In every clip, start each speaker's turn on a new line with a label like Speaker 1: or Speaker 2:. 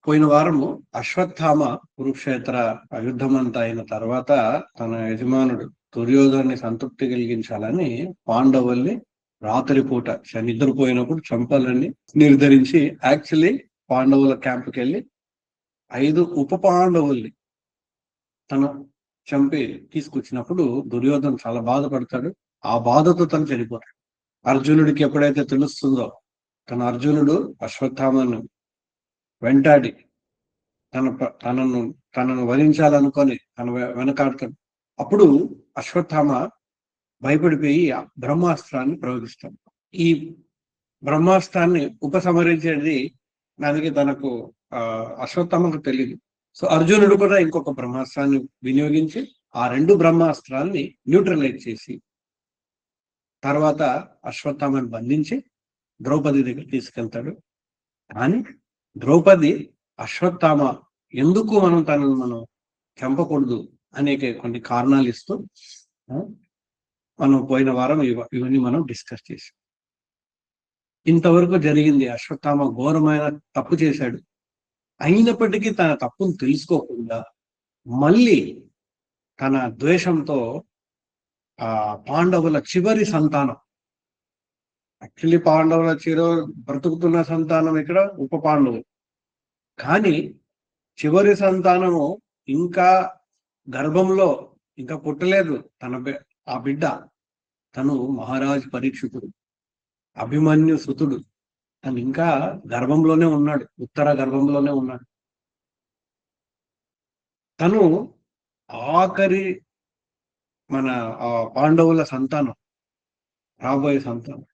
Speaker 1: పోయిన వారము అశ్వత్థామ కురుక్షేత్ర యుద్ధం అంతా అయిన తర్వాత తన యజమానుడు దుర్యోధన్ని సంతృప్తి కలిగించాలని పాండవుల్ని రాత్రిపూట నిద్రపోయినప్పుడు చంపాలని నిర్ధరించి యాక్చువల్లీ పాండవుల క్యాంపుకి వెళ్ళి 5 ఉప పాండవుల్ని తను చంపి తీసుకొచ్చినప్పుడు దుర్యోధన చాలా బాధపడతాడు. ఆ బాధతో తను చనిపోతాడు. అర్జునుడికి ఎప్పుడైతే తెలుస్తుందో తన అర్జునుడు అశ్వత్థామను వెంటాడి తనను వరించాలనుకొని తన వెనకాడతాడు. అప్పుడు అశ్వత్థామ భయపడిపోయి బ్రహ్మాస్త్రాన్ని ప్రయోగిస్తాడు. ఈ బ్రహ్మాస్త్రాన్ని ఉపసంహరించేది దానికి తనకు అశ్వత్థామకు తెలియదు. సో అర్జునుడు కూడా ఇంకొక బ్రహ్మాస్త్రాన్ని వినియోగించి ఆ 2 బ్రహ్మాస్త్రాన్ని న్యూట్రలైజ్ చేసి తర్వాత అశ్వత్థామని బంధించి ద్రౌపది దగ్గర తీసుకెళ్తాడు. కానీ ద్రౌపది అశ్వత్థామ ఎందుకు మనం చంపకూడదు అనేక కొన్ని కారణాలు ఇస్తూ మనం పోయిన వారం ఇవన్నీ మనం డిస్కస్ చేసాం. ఇంతవరకు జరిగింది అశ్వత్థామ ఘోరమైన తప్పు చేశాడు. అయినప్పటికీ తన తప్పును తెలుసుకోకుండా మళ్ళీ తన ద్వేషంతో పాండవుల చివరి సంతానం, యాక్చువల్లీ పాండవుల బ్రతుకుతున్న సంతానం ఇక్కడ ఉప పాండవులు, కానీ చివరి సంతానము ఇంకా గర్భంలో ఇంకా పుట్టలేదు. ఆ బిడ్డ తను మహారాజు పరీక్షితుడు, అభిమన్యు సుతుడు. తను ఇంకా గర్భంలోనే ఉన్నాడు, ఉత్తర గర్భంలోనే ఉన్నాడు. తను ఆఖరి మన పాండవుల సంతానం, రాబోయే సంతానం.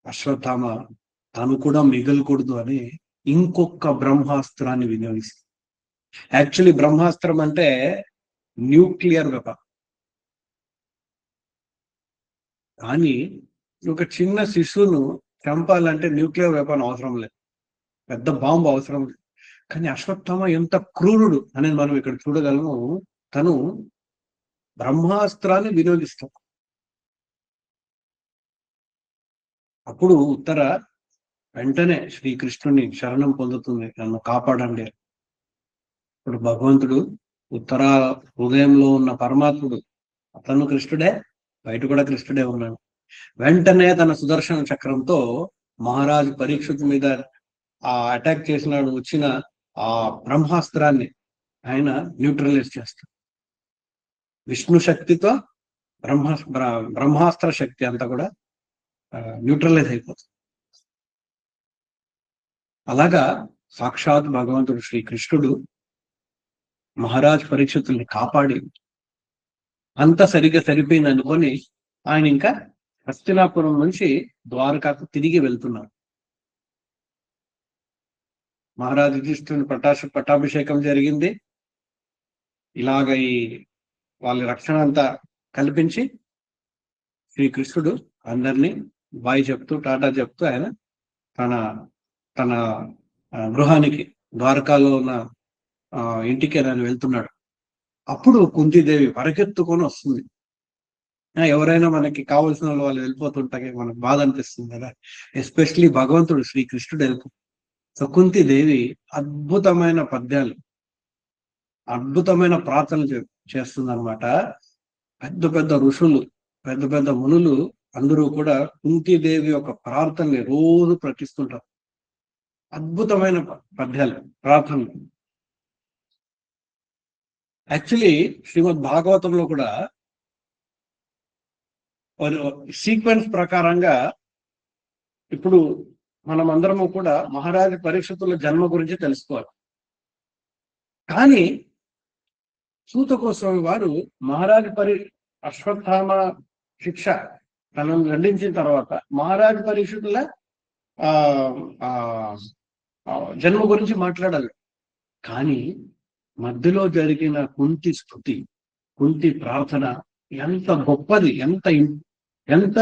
Speaker 1: అశ్వత్థామ తను కూడా మిగలకూడదు అని ఇంకొక బ్రహ్మాస్త్రాన్ని వినియోగిస్తుంది. యాక్చువల్లీ బ్రహ్మాస్త్రం అంటే న్యూక్లియర్ వెపన్. కానీ ఒక చిన్న శిశువును చంపాలంటే న్యూక్లియర్ వెపన్ అవసరం లేదు, పెద్ద బాంబు అవసరం లేదు. కానీ అశ్వత్థామ ఎంత క్రూరుడు అనేది మనం ఇక్కడ చూడగలము. తను బ్రహ్మాస్త్రాన్ని వినియోగిస్తాం. అప్పుడు ఉత్తర వెంటనే శ్రీకృష్ణుని శరణం పొందుతుంది, నన్ను కాపాడండి. ఇప్పుడు భగవంతుడు ఉత్తర హృదయంలో ఉన్న పరమాత్ముడు, అతను కృష్ణుడే, బయట కూడా కృష్ణుడే ఉన్నాడు. వెంటనే తన సుదర్శన చక్రంతో మహారాజు పరీక్షితు మీద అటాక్ చేసినాడు వచ్చిన ఆ బ్రహ్మాస్త్రాన్ని ఆయన న్యూట్రలైజ్ చేస్తాడు. విష్ణు శక్తితో బ్రహ్మాస్త్ర శక్తి అంతా కూడా న్యూట్రలైజ్ అయిపోతుంది. అలాగా సాక్షాత్ భగవంతుడు శ్రీకృష్ణుడు మహారాజ్ పరీక్షితుల్ని కాపాడి అంత సరిగ్గా సరిపోయింది అనుకొని ఆయన ఇంకా హస్తినాపురం నుంచి ద్వారకాకు తిరిగి వెళ్తున్నారు. మహారాజు యుధిష్ఠిరుని పట్టాభిషేకం జరిగింది. ఇలాగ వాళ్ళ రక్షణ అంతా కల్పించి శ్రీకృష్ణుడు అందరినీ బాయ్ చెప్తూ టాటా చెప్తూ ఆయన తన గృహానికి, ద్వారకాలో ఉన్న ఇంటికి ఆయన వెళ్తున్నాడు. అప్పుడు కుంతీదేవి పరిగెత్తుకొని వస్తుంది. ఎవరైనా మనకి కావలసిన వాళ్ళు వెళ్ళిపోతుంటే మనకు బాధ అనిపిస్తుంది కదా, ఎస్పెషలీ భగవంతుడు శ్రీకృష్ణుడు వెళ్ళిపో. సో కుంతీదేవి అద్భుతమైన పద్యాలు, అద్భుతమైన ప్రార్థనలు చేస్తుంది అనమాట. పెద్ద పెద్ద ఋషులు, పెద్ద పెద్ద మునులు అందరూ కూడా కుంతీదేవి యొక్క ప్రార్థనని రోజు ప్రకటిస్తుంటారు. అద్భుతమైన పద్యాలు, ప్రార్థనలు. యాక్చువల్లీ శ్రీమద్ భాగవతంలో కూడా సీక్వెన్స్ ప్రకారంగా ఇప్పుడు మనం అందరము కూడా మహారాజు పరీక్షితుల జన్మ గురించి తెలుసుకోవాలి. కానీ సూత గోస్వామి వారు మహారాజు అశ్వత్థామ శిక్ష తనను దండించిన తర్వాత మహారాజు పరీక్షితుల జన్మ గురించి మాట్లాడాలి. కానీ మధ్యలో జరిగిన కుంతి స్తుతి, కుంతి ప్రార్థన ఎంత గొప్పది, ఎంత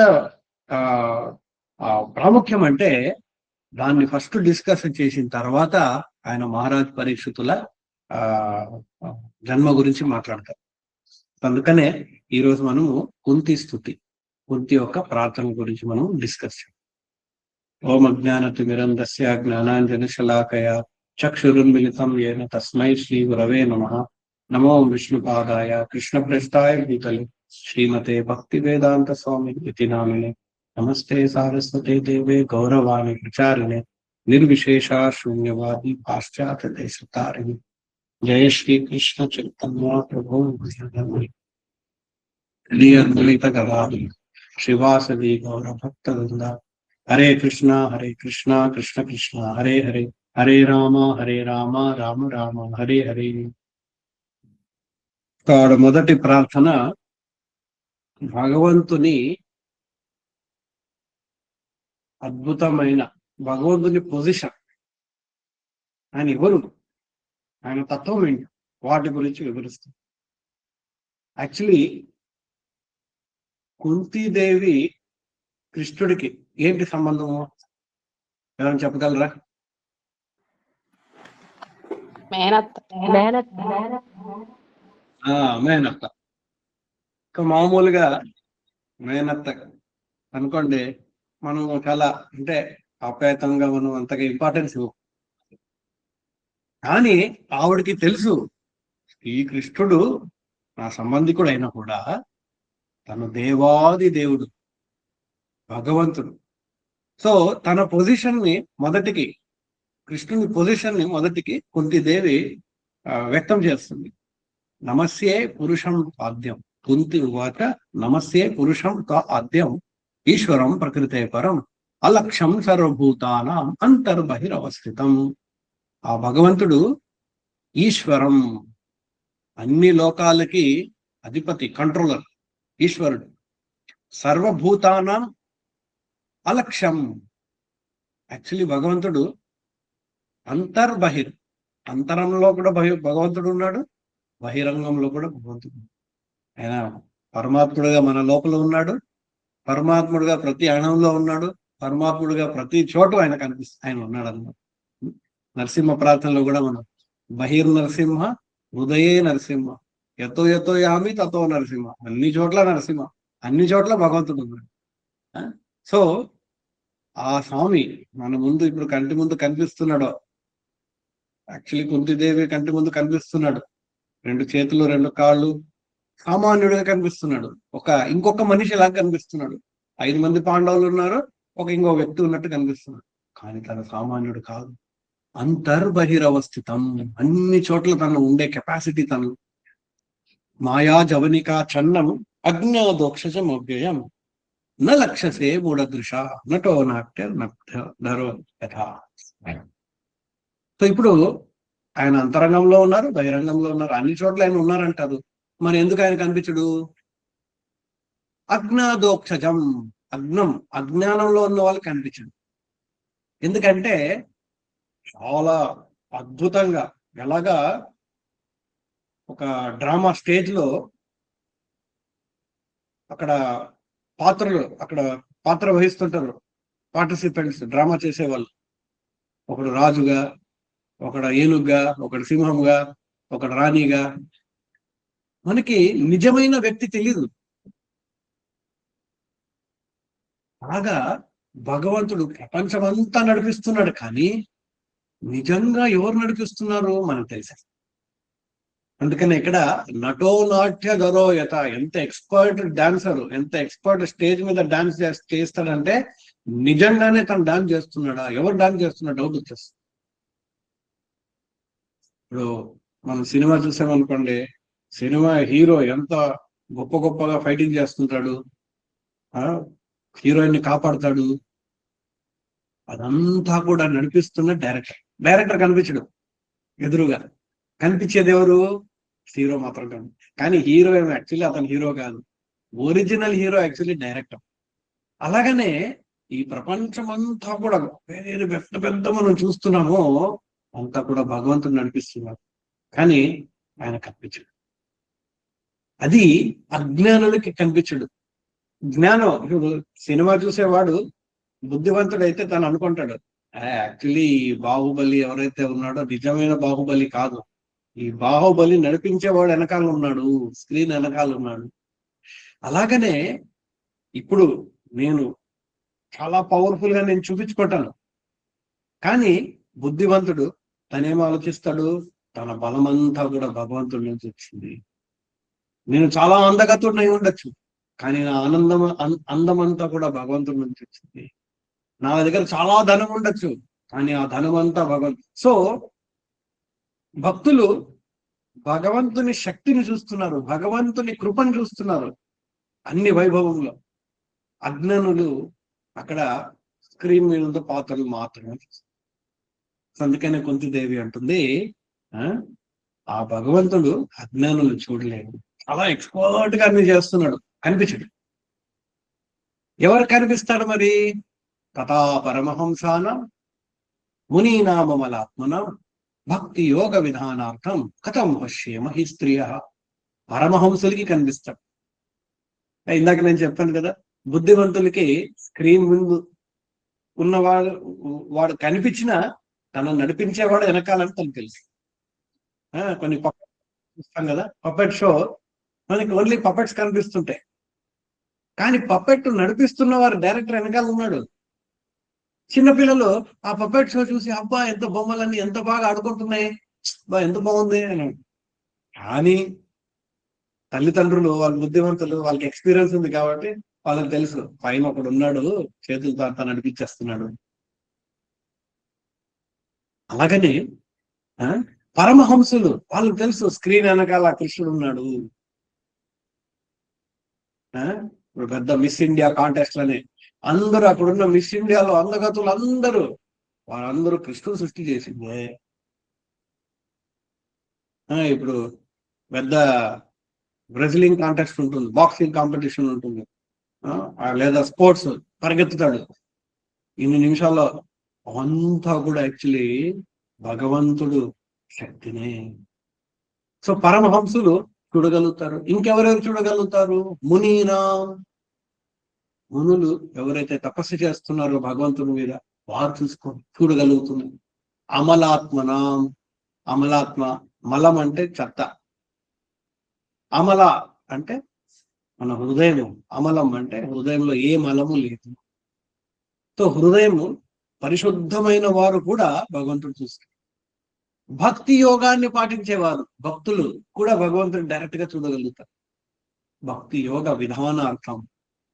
Speaker 1: ప్రాముఖ్యం అంటే దాన్ని ఫస్ట్ డిస్కస్ చేసిన తర్వాత ఆయన మహారాజ్ పరీక్షితుల జన్మ గురించి మాట్లాడతారు. అందుకనే ఈరోజు మనము కుంతి స్తుతి, కుంతి యొక్క ప్రార్థన గురించి మనం డిస్కస్ చేయాలి. ఓం అజ్ఞానతిమిరంధస్య జ్ఞానాంజన శలాకయ చక్షురున్మిళితం येन తస్మై శ్రీ గురవే నమః. నమో విష్ణుపాదాయ కృష్ణప్రస్థాయ భూతలే శ్రీమతే భక్తి వేదాంత స్వామి ఇతి నామినే. నమస్తే సారస్వతే దేవే గౌరవాణి ప్రచారిణే నిర్విశేష శూన్యవాది పాశ్చాత్య దేశతారిణి. జయ శ్రీ కృష్ణ చైతన్య ప్రభు అద్వైత గదాధర శ్రీవాసవి గౌర భక్త వృంద. హరే కృష్ణ కృష్ణ కృష్ణ హరే హరే, హరే రామ రామ రామ హరే హరే. మొదటి ప్రార్థన భగవంతుని అద్భుతమైన భగవంతుని పొజిషన్, ఆయన ఎవరు, ఆయన తత్వం ఏంటి, వాటి గురించి వివరిస్తుంది. యాక్చువల్లీ కుంతీదేవి కృష్ణుడికి ఏంటి సంబంధము ఎవరైనా చెప్పగలరా? మేనత్త. మామూలుగా మేనత్త అనుకోండి, మనం చాలా అంటే ఆప్యాయతంగా మనం అంతగా ఇంపార్టెన్స్ ఇవ్వం. కానీ ఆవిడకి తెలుసు ఈ కృష్ణుడు నా సంబంధికుడు అయినా కూడా తను దేవాది దేవుడు, భగవంతుడు. సో తన పొజిషన్ ని మొదటికి, కృష్ణుని పొజిషన్ ని మొదటికి కుంతీదేవి వ్యక్తం చేస్తుంది. నమస్యే పురుషం ఆద్యం. కుంతి ఉవాచ నమస్యే పురుషం ఆద్యం ఈశ్వరం ప్రకృతే పరం అలక్ష్యం సర్వభూతానాం అంతర్బహిరవస్థితం. ఆ భగవంతుడు ఈశ్వరం, అన్ని లోకాలకి అధిపతి, కంట్రోలర్, ఈశ్వరుడు. సర్వభూతానాం అలక్ష్యం. యాక్చువల్లీ భగవంతుడు అంతర్బహిర్, అంతరంలో కూడా భగవంతుడు ఉన్నాడు, బహిరంగంలో కూడా భగవంతుడు. ఆయన పరమాత్ముడుగా మన లోపల ఉన్నాడు, పరమాత్ముడుగా ప్రతి అణంలో ఉన్నాడు, పరమాత్ముడుగా ప్రతి చోటు ఆయన ఆయన ఉన్నాడు అన్నమాట. నరసింహ ప్రార్థనలో కూడా మనం బహిర్ నరసింహ హృదయే నరసింహ ఎతో ఎతో యామి తతో నరసింహ. అన్ని చోట్ల నరసింహ, అన్ని చోట్ల భగవంతుడు ఉన్నాడు. సో ఆ స్వామి మన ముందు ఇప్పుడు కంటి ముందు కనిపిస్తున్నాడు. యాక్చువల్లీ కుంతీదేవి కంటి ముందు కనిపిస్తున్నాడు, 2 చేతులు 2 కాళ్ళు, సామాన్యుడిగా కనిపిస్తున్నాడు. ఇంకొక మనిషి లాగా కనిపిస్తున్నాడు. 5 మంది పాండవులు ఉన్నారు, ఇంకో వ్యక్తి ఉన్నట్టు కనిపిస్తున్నాడు. కానీ తన సామాన్యుడు కాదు, అంతర్బహిరవస్థితం. అన్ని చోట్ల తను ఉండే కెపాసిటీ తను. మాయా జవనికా చన్నం అజ్ఞాదోక్షజం అవ్యయం న లక్ష్యసే మూఢదృశ నటో నాట్య నరో యథా. సో ఇప్పుడు ఆయన అంతరంగంలో ఉన్నారు, బహిరంగంలో ఉన్నారు, అన్ని చోట్ల ఆయన ఉన్నారంటారు. మరి ఎందుకు ఆయన కనిపించడు? అజ్ఞాదోక్షజం, అజ్ఞానంలో ఉన్న వాళ్ళకి కనిపించడు. ఎందుకంటే చాలా అద్భుతంగా, ఎలాగా ఒక డ్రామా స్టేజ్ లో అక్కడ పాత్ర వహిస్తుంటారు పార్టిసిపెంట్స్, డ్రామా చేసేవాళ్ళు. ఒకడు రాజుగా, ఒకడు ఏనుగుగా, ఒకడు సింహంగా, ఒకడు రాణిగా. మనకి నిజమైన వ్యక్తి తెలీదు. అలాగా భగవంతుడు ప్రపంచమంతా నడిపిస్తున్నాడు, కానీ నిజంగా ఎవరు నడిపిస్తున్నారు మనకు తెలుసు. అందుకని ఇక్కడ నటో నాట్య గరోయత. ఎంత ఎక్స్పర్ట్ డాన్సర్, ఎంత ఎక్స్పర్ట్ స్టేజ్ మీద డాన్స్ చేస్తాడంటే నిజంగానే తను డాన్స్ చేస్తున్నాడా, ఎవరు డాన్స్ చేస్తున్నా డౌట్ వచ్చేస్తుంది. ఇప్పుడు మనం సినిమా చూసామనుకోండి, సినిమా హీరో ఎంత గొప్పగా ఫైటింగ్ చేస్తుంటాడు, హీరోయిన్ ని కాపాడుతాడు. అదంతా కూడా నడిపిస్తున్న డైరెక్టర్ కనిపించడు, ఎదురుగా కనిపించేది ఎవరు? హీరో మాత్రం. కానీ హీరో యాక్చువల్లీ అతను హీరో కాదు, ఒరిజినల్ హీరో యాక్చువల్లీ డైరెక్టర్. అలాగనే ఈ ప్రపంచం అంతా కూడా వేరే పెద్ద మనం చూస్తున్నామో అంతా కూడా భగవంతుడు నడిపిస్తున్నారు, కానీ ఆయన కనిపించడు. అది అజ్ఞానులకి కనిపించడు. జ్ఞానం, ఇప్పుడు సినిమా చూసేవాడు బుద్ధివంతుడైతే తను అనుకుంటాడు, యాక్చువల్లీ బాహుబలి ఎవరైతే ఉన్నాడో నిజమైన బాహుబలి కాదు, ఈ బాహుబలి నడిపించేవాడు వెనకాల ఉన్నాడు, స్క్రీన్ వెనకాల ఉన్నాడు. అలాగనే ఇప్పుడు నేను చాలా పవర్ఫుల్ గా నేను చూపించుకుంటాను, కానీ బుద్ధివంతుడు తనేం ఆలోచిస్తాడు, తన బలమంతా కూడా భగవంతుడి నుంచి వచ్చింది. నేను చాలా అందగతుడినై ఉండొచ్చు, కానీ నా అందమంతా కూడా భగవంతుడి నుంచి వచ్చింది. నా దగ్గర చాలా ధనం ఉండొచ్చు, కానీ ఆ ధనం అంతా సో భక్తులు భగవంతుని శక్తిని చూస్తున్నారు, భగవంతుని కృపను చూస్తున్నారు అన్ని వైభవంలో. అజ్ఞానులు అక్కడ స్క్రీన్ మీద పాత్రలు మాత్రమే చూస్తారు. అందుకనే కుంతిదేవి అంటుంది, ఆ భగవంతుడు అజ్ఞానులు చూడలేడు, చాలా ఎక్స్పర్ట్ గా అన్ని చేస్తున్నాడు, కనిపించడు. ఎవరు కనిపిస్తాడు మరి? తథా పరమహంసాన మునీనామలాత్మన భక్తి యోగ విధానార్థం కథం పశ్యేమ హి స్త్రియ. పరమహంసులకి కనిపిస్తాడు. ఇందాక నేను చెప్పాను కదా, బుద్ధిమంతులకి స్క్రీన్ ముందు ఉన్నవాడు వాడు కనిపించినా తనను నడిపించేవాడు వెనకాలని తనకు తెలుసు. కొన్ని చూస్తాం కదా పపెట్ షో, మనకి ఓన్లీ పపెట్స్ కనిపిస్తుంటాయి, కానీ పపెట్ నడిపిస్తున్న వారు డైరెక్టర్ వెనకాల ఉన్నాడు. చిన్నపిల్లలు ఆ పపెట్ షో చూసి అబ్బా ఎంత బొమ్మలన్నీ ఎంత బాగా ఆడుకుంటున్నాయి, బా ఎంత బాగుంది అని. కానీ తల్లిదండ్రులు వాళ్ళ బుద్ధిమంతులు, వాళ్ళకి ఎక్స్పీరియన్స్ ఉంది కాబట్టి వాళ్ళకి తెలుసు పైన ఒకడు ఉన్నాడు చేతులతో అంతా నడిపించేస్తున్నాడు. అలాగనే పరమహంసులు వాళ్ళకి తెలుసు స్క్రీన్ వెనకాల కృష్ణుడు ఉన్నాడు. ఇప్పుడు పెద్ద మిస్ ఇండియా కాంటెస్ట్ లని అందరూ అక్కడున్న మిస్ ఇండియాలో అందగతులు అందరూ వాళ్ళందరూ కృష్ణుడు సృష్టి చేసిందే. ఇప్పుడు పెద్ద బ్రెజిలింగ్ కాంటెస్ట్ ఉంటుంది, బాక్సింగ్ కాంపిటీషన్ ఉంటుంది, లేదా స్పోర్ట్స్ పరిగెత్తుతాడు ఇన్ని నిమిషాల్లో, అంతా కూడా యాక్చువల్లీ భగవంతుడు శక్తినే. సో పరమహంసులు చూడగలుగుతారు. ఇంకెవరెవరు చూడగలుగుతారు? మునీనా, మునులు ఎవరైతే తపస్సు చేస్తున్నారో భగవంతుని మీద వారు చూడగలుగుతున్నారు. అమలాత్మనా, అమలాత్మ, మలం అంటే చెత్త, అమల అంటే మన హృదయం, అమలం అంటే హృదయంలో ఏ మలము లేదు. సో హృదయము పరిశుద్ధమైన వారు కూడా భగవంతుడు చూస్తారు. భక్తి యోగాన్ని పాటించేవారు భక్తులు కూడా భగవంతుని డైరెక్ట్ గా చూడగలుగుతారు. భక్తి యోగ విధానార్థం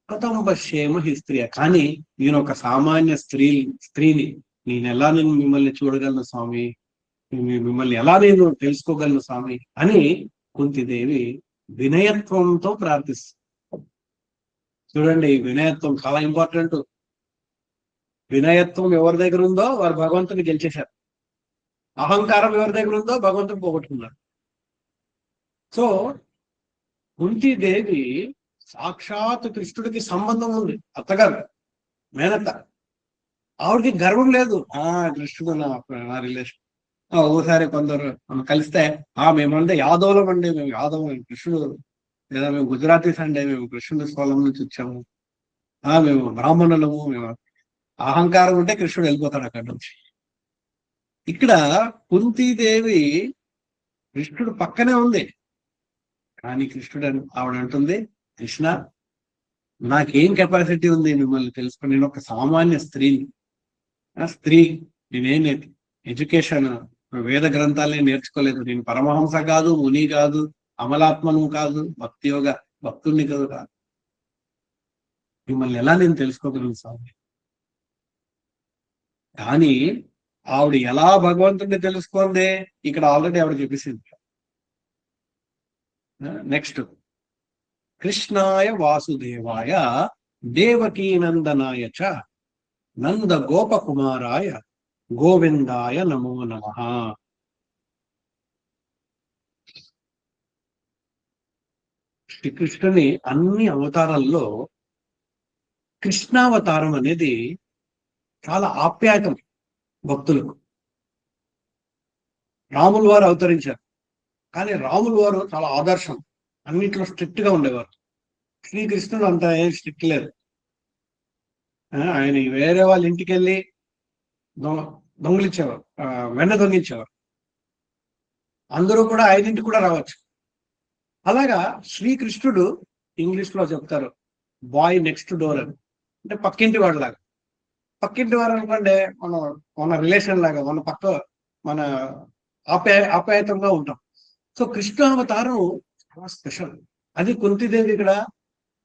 Speaker 1: కథం పశ్యేమ హి స్త్రీయ. కానీ నేను ఒక సామాన్య స్త్రీని నేను మిమ్మల్ని చూడగలను స్వామి, మిమ్మల్ని ఎలా నేను తెలుసుకోగలను స్వామి అని కుంతిదేవి వినయత్వంతో ప్రార్థిస్తుంది. చూడండి, వినయత్వం చాలా ఇంపార్టెంట్. వినయత్వం ఎవరి దగ్గర ఉందో వారు భగవంతుని గెలిచేశారు. అహంకారం ఎవరి దగ్గర ఉందో భగవంతుని పోగొట్టుకున్నారు. సో కుంతిదేవి సాక్షాత్ కృష్ణుడికి సంబంధం ఉంది, అత్తగారు మేనత్త. ఆవిడకి గర్వం లేదు, కృష్ణుడు నా రిలేషన్. ఓసారి కొందరు కలిస్తే మేమంటే యాదవులం అండి, మేము యాదవం, కృష్ణుడు, లేదా మేము గుజరాతీస్ అండి, మేము కృష్ణుడి స్థలం నుంచి వచ్చాము, మేము బ్రాహ్మణులము, మేము అహంకారం ఉంటే కృష్ణుడు వెళ్ళిపోతాడు అక్కడి నుంచి. ఇక్కడ కుంతీదేవి కృష్ణుడు పక్కనే ఉంది, కానీ కృష్ణుడు ఆవిడ అంటుంది, కృష్ణ నాకేం కెపాసిటీ ఉంది మిమ్మల్ని తెలుసుకుని, నేను ఒక సామాన్య స్త్రీ, నేనేం ఎడ్యుకేషన్ వేద గ్రంథాలని నేర్చుకోలేదు, నేను పరమహంస కాదు, ముని కాదు, అమలాత్మను కాదు, భక్తుల్ని కాదు, మిమ్మల్ని ఎలా నేను తెలుసుకోగలను స్వామి. కానీ ఆవిడ ఎలా భగవంతుడిని తెలుసుకుందే ఇక్కడ ఆల్రెడీ ఆవిడ చెప్పేసింది. నెక్స్ట్, కృష్ణాయ వాసుదేవాయ దేవకీనందనాయ చ నంద గోపకుమారాయ గోవిందాయ నమో నమః. శ్రీకృష్ణుని అన్ని అవతారాల్లో కృష్ణావతారం అనేది చాలా ఆప్యాయతం భక్తులకు. రాముల వారు అవతరించారు, కానీ రాముల వారు చాలా ఆదర్శం, అన్నిట్లో స్ట్రిక్ట్ గా ఉండేవారు. శ్రీకృష్ణుడు అంత ఏం స్ట్రిక్ట్ లేదు. ఆయన వేరే వాళ్ళ ఇంటికి వెళ్ళి దొంగిలించేవారు, వెన్న దొంగిలించేవారు. అందరూ కూడా ఐదింటికి కూడా రావచ్చు. అలాగా శ్రీకృష్ణుడు ఇంగ్లీష్ లో చెప్తారు బాయ్ నెక్స్ట్ డోర్ అని, అంటే పక్కింటి వాడు లాగా. పక్కింటి వారు అనుకోండి మన రిలేషన్ లాగా, మన పక్క మన ఆప్యాయతంగా ఉంటాం. సో కృష్ణ అవతారం చాలా స్పెషల్. అది కుంతిదేవి ఇక్కడ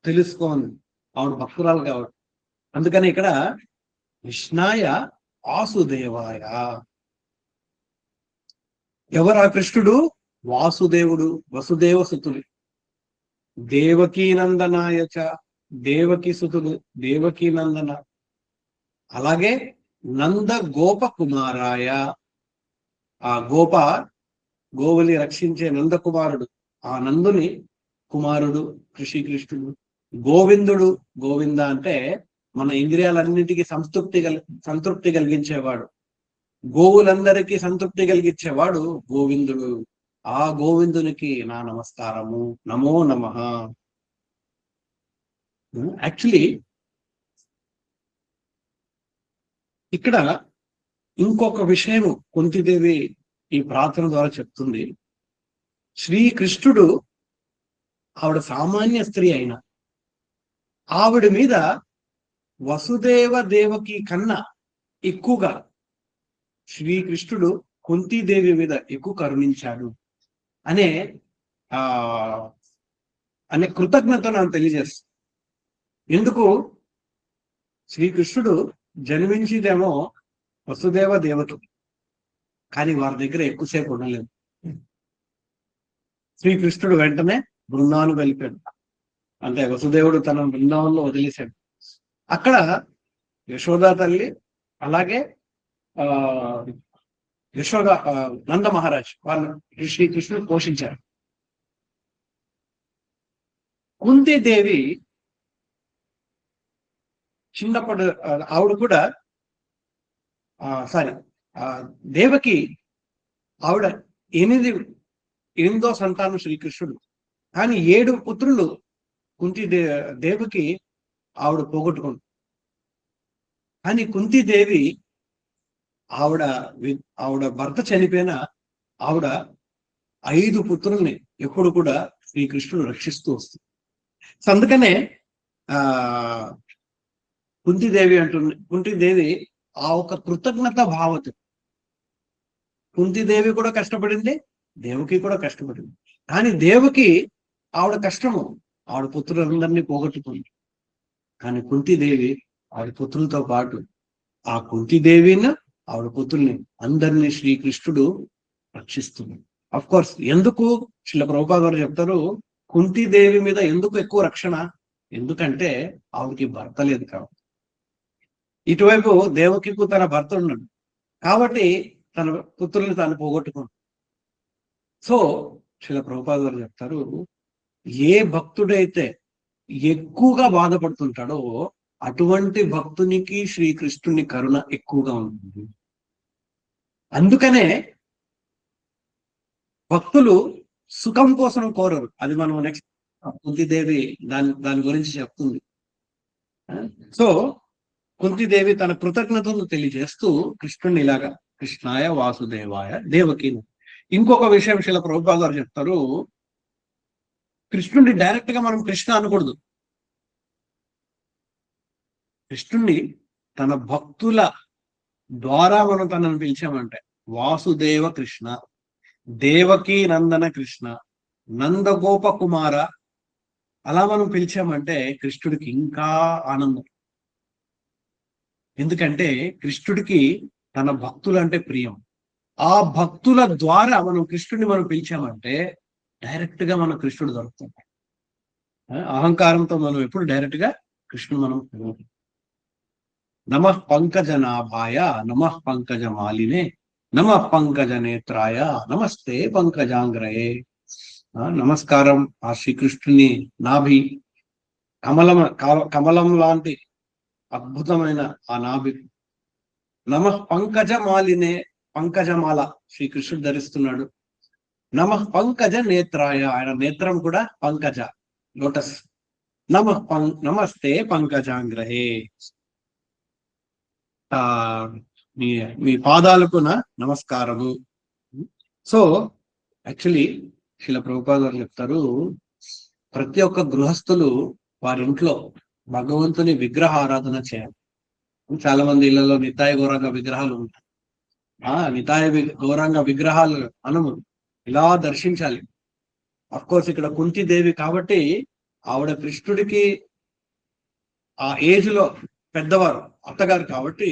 Speaker 1: తెలుసుకోండి, ఆవిడ భక్తురాలు కాబట్టి. అందుకని ఇక్కడ కృష్ణాయ వాసుదేవాయ. ఎవరు ఆ కృష్ణుడు? వాసుదేవుడు, వసుదేవ సుతుడు. దేవకీ నందనాయచ, దేవకి సుతుడు, దేవకీ నందన. అలాగే నంద గోప కుమారాయ, ఆ గోవుని రక్షించే నందకుమారుడు, ఆ నందుని కుమారుడు శ్రీకృష్ణుడు. గోవిందుడు, గోవింద అంటే మన ఇంద్రియాలన్నిటికీ సంతృప్తి కలిగించేవాడు. గోవులందరికీ సంతృప్తి కలిగించేవాడు గోవిందుడు. ఆ గోవిందునికి నా నమస్కారము, నమో నమః. యాక్చువల్లీ ఇక్కడ ఇంకొక విషయం కుంతిదేవి ఈ ప్రార్థన ద్వారా చెప్తుంది. శ్రీకృష్ణుడు ఆవిడ సామాన్య స్త్రీ అయినా ఆవిడ మీద వసుదేవ దేవకి కన్నా ఎక్కువగా శ్రీకృష్ణుడు కుంతీదేవి మీద ఎక్కువ కరుణించాడు అనే ఆ అనే కృతజ్ఞతను నాకు తెలియజేస్తుంది. ఎందుకు? శ్రీకృష్ణుడు జన్మించిందేమో వసుదేవ దేవకి, కానీ వారి దగ్గర ఎక్కువసేపు ఉండలేదు. శ్రీకృష్ణుడు వెంటనే బృందావనం వెళ్ళిపోయాడు. అంటే వసుదేవుడు తన బృందావనంలో వదిలేశాడు. అక్కడ యశోదా తల్లి, అలాగే ఆ యశోద, నంద మహారాజ్ వాళ్ళు శ్రీకృష్ణుడు పోషించారు. కుంతీదేవి చిన్నప్పుడు ఆవిడ కూడా దేవకి ఆవిడ ఎనిమిదో సంతానం శ్రీకృష్ణుడు. కానీ 7 పుత్రులు దేవకి ఆవిడ పోగొట్టుకుంది. కానీ కుంతీదేవి ఆవిడ భర్త చనిపోయిన ఆవిడ 5 పుత్రుల్ని ఎప్పుడు కూడా శ్రీకృష్ణుడు రక్షిస్తూ వస్తుంది. సో అందుకనే కుంతీదేవి ఆ ఒక కృతజ్ఞత భావత. కుంతీదేవి కూడా కష్టపడింది, దేవకి కూడా కష్టపడింది. కానీ దేవకి ఆవిడ కష్టము, ఆవిడ పుత్రులందరినీ పోగొట్టుకుంది. కానీ కుంతీదేవి ఆవిడ పుత్రులతో పాటు ఆ కుంతీదేవిని, ఆవిడ పుత్రుల్ని అందరినీ శ్రీకృష్ణుడు రక్షిస్తుంది. అఫ్ కోర్స్ ఎందుకు శ్రీల ప్రభుపాద గారు చెప్తారు, కుంతీదేవి మీద ఎందుకు ఎక్కువ రక్షణ? ఎందుకంటే ఆవిడకి భర్త లేదు కాబట్టి. ఇటువైపు దేవకి తన భర్త ఉన్నాడు కాబట్టి తన పుత్రుల్ని తాను పోగొట్టుకున్నాడు. సో శ్రీల ప్రభుపాద గారు చెప్తారు, ఏ భక్తుడైతే ఎక్కువగా బాధపడుతుంటాడో అటువంటి భక్తునికి శ్రీకృష్ణుని కరుణ ఎక్కువగా ఉంటుంది. అందుకనే భక్తులు సుఖం కోసం కోరరు. అది మనం నెక్స్ట్ కుంతీదేవి దాని గురించి చెప్తుంది. సో కుంతీదేవి తన కృతజ్ఞతను తెలియజేస్తూ కృష్ణుని ఇలాగా కృష్ణాయ వాసుదేవాయ దేవకి. ఇంకొక విషయం శ్రీల ప్రభుపాద గారు చెప్తారు, కృష్ణుడిని డైరెక్ట్ గా మనం కృష్ణ అనకూడదు. కృష్ణుణ్ణి తన భక్తుల ద్వారా మనం తనను పిలిచామంటే వాసుదేవ కృష్ణ, దేవకీ నందన కృష్ణ, నందగోప కుమార, అలా మనం పిలిచామంటే కృష్ణుడికి ఇంకా ఆనందం. ఎందుకంటే కృష్ణుడికి తన భక్తులు అంటే ప్రియం. ఆ భక్తుల ద్వారా మనం కృష్ణుడిని మనం పిలిచామంటే డైరెక్ట్ గా మనం కృష్ణుడు దొరుకుతాం. అహంకారంతో మనం ఎప్పుడు డైరెక్ట్ గా కృష్ణుడు మనం నమః పంకజనాభాయ, నమః పంకజమాలినే, నమః పంకజ నేత్రాయ, నమస్తే పంకజాంగ్రయే. నమస్కారం ఆ శ్రీకృష్ణుని నాభి, కమలం లాంటి అద్భుతమైన ఆ నాభి. నమః పంకజమాలినే, పంకజమాల శ్రీకృష్ణుడు ధరిస్తున్నాడు. నమః పంకజ నేత్రాయ, ఆయన నేత్రం కూడా పంకజ, లోటస్. నమస్తే పంకజాంగ్రహే, మీ పాదాలకు నా నమస్కారము. సో యాక్చువల్లీ శ్రీల ప్రభుపాద గారు చెప్తారు, ప్రతి ఒక్క గృహస్థులు వారి ఇంట్లో భగవంతుని విగ్రహ ఆరాధన చేయాలి. చాలా మంది ఇళ్లలో నిత్యాయ ఘోరంగా విగ్రహాలు ఉంటాయి. నితాయ గౌరాంగ విగ్రహాలు మనము ఇలా దర్శించాలి. అఫ్ కోర్స్ ఇక్కడ కుంతిదేవి కాబట్టి ఆవిడ కృష్ణుడికి ఆ ఏజ్ లో పెద్దవారు, అత్తగారు కాబట్టి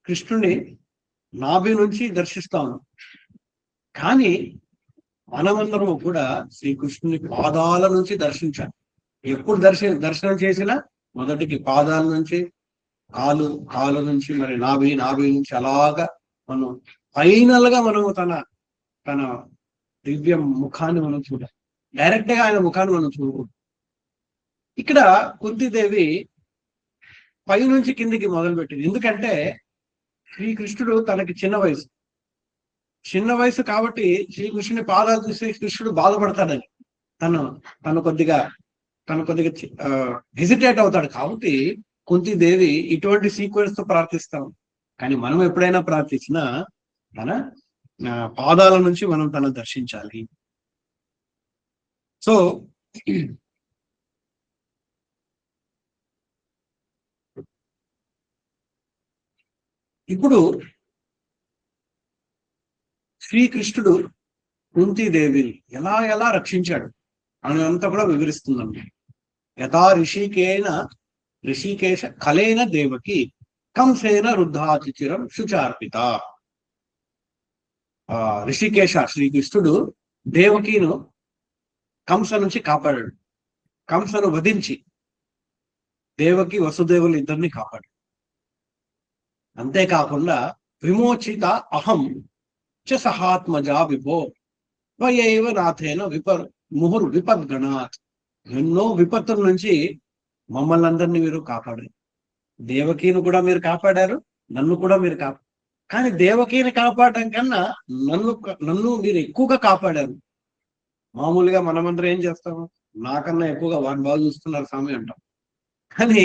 Speaker 1: కృష్ణుని నాభి నుంచి దర్శిస్తాము. కానీ మనమందరము కూడా శ్రీకృష్ణుని పాదాల నుంచి దర్శించాలి. ఎప్పుడు దర్శనం చేసినా మొదటికి పాదాల నుంచి, కాలు నుంచి, మరి నాభి నుంచి అలాగా మనం ఫైనల్ గా మనము తన దివ్య ముఖాన్ని మనం చూడాలి. డైరెక్ట్ గా ఆయన ముఖాన్ని మనం చూడకూడదు. ఇక్కడ కుంతిదేవి పై నుంచి కిందికి మొదలుపెట్టింది. ఎందుకంటే శ్రీకృష్ణుడు తనకి చిన్న వయసు కాబట్టి శ్రీకృష్ణుని పాదాలు చూసి కృష్ణుడు బాధపడతాడని తను కొద్దిగా హెసిటేట్ అవుతాడు. కాబట్టి కుంతిదేవి ఇటువంటి సీక్వెన్స్ తో ప్రార్థిస్తాం. కానీ మనం ఎప్పుడైనా ప్రార్థించినా తన పాదాల నుంచి మనం తను దర్శించాలి. సో ఇప్పుడు శ్రీకృష్ణుడు కుంతిదేవిని ఎలా రక్షించాడు అని అంతా కూడా వివరిస్తుందండి. యథా ఋషికేశ కలేన దేవకి కంసేన రుద్ధాతిచిరం శుచార్పిత. ఋషికేశ శ్రీకృష్ణుడు దేవకిను కంస నుంచి కాపాడాడు. కంసను వధించి దేవకి వసుదేవులు ఇద్దరిని కాపాడాడు. అంతేకాకుండా విమోచిత అహం చ సహాత్మజా విభో వయైవ నాథేన విపద్గణాత్. ఎన్నో విపత్తుల నుంచి మమ్మల్ని అందరినీ మీరు కాపాడారు. దేవకీని కూడా మీరు కాపాడారు, నన్ను కూడా మీరు కానీ దేవకీని కాపాడడం కన్నా నన్ను మీరు ఎక్కువగా కాపాడారు. మామూలుగా మనమందరం ఏం చేస్తాము, నాకన్నా ఎక్కువగా వాడిని బాగా చూస్తున్నారు స్వామి అంటాం. కానీ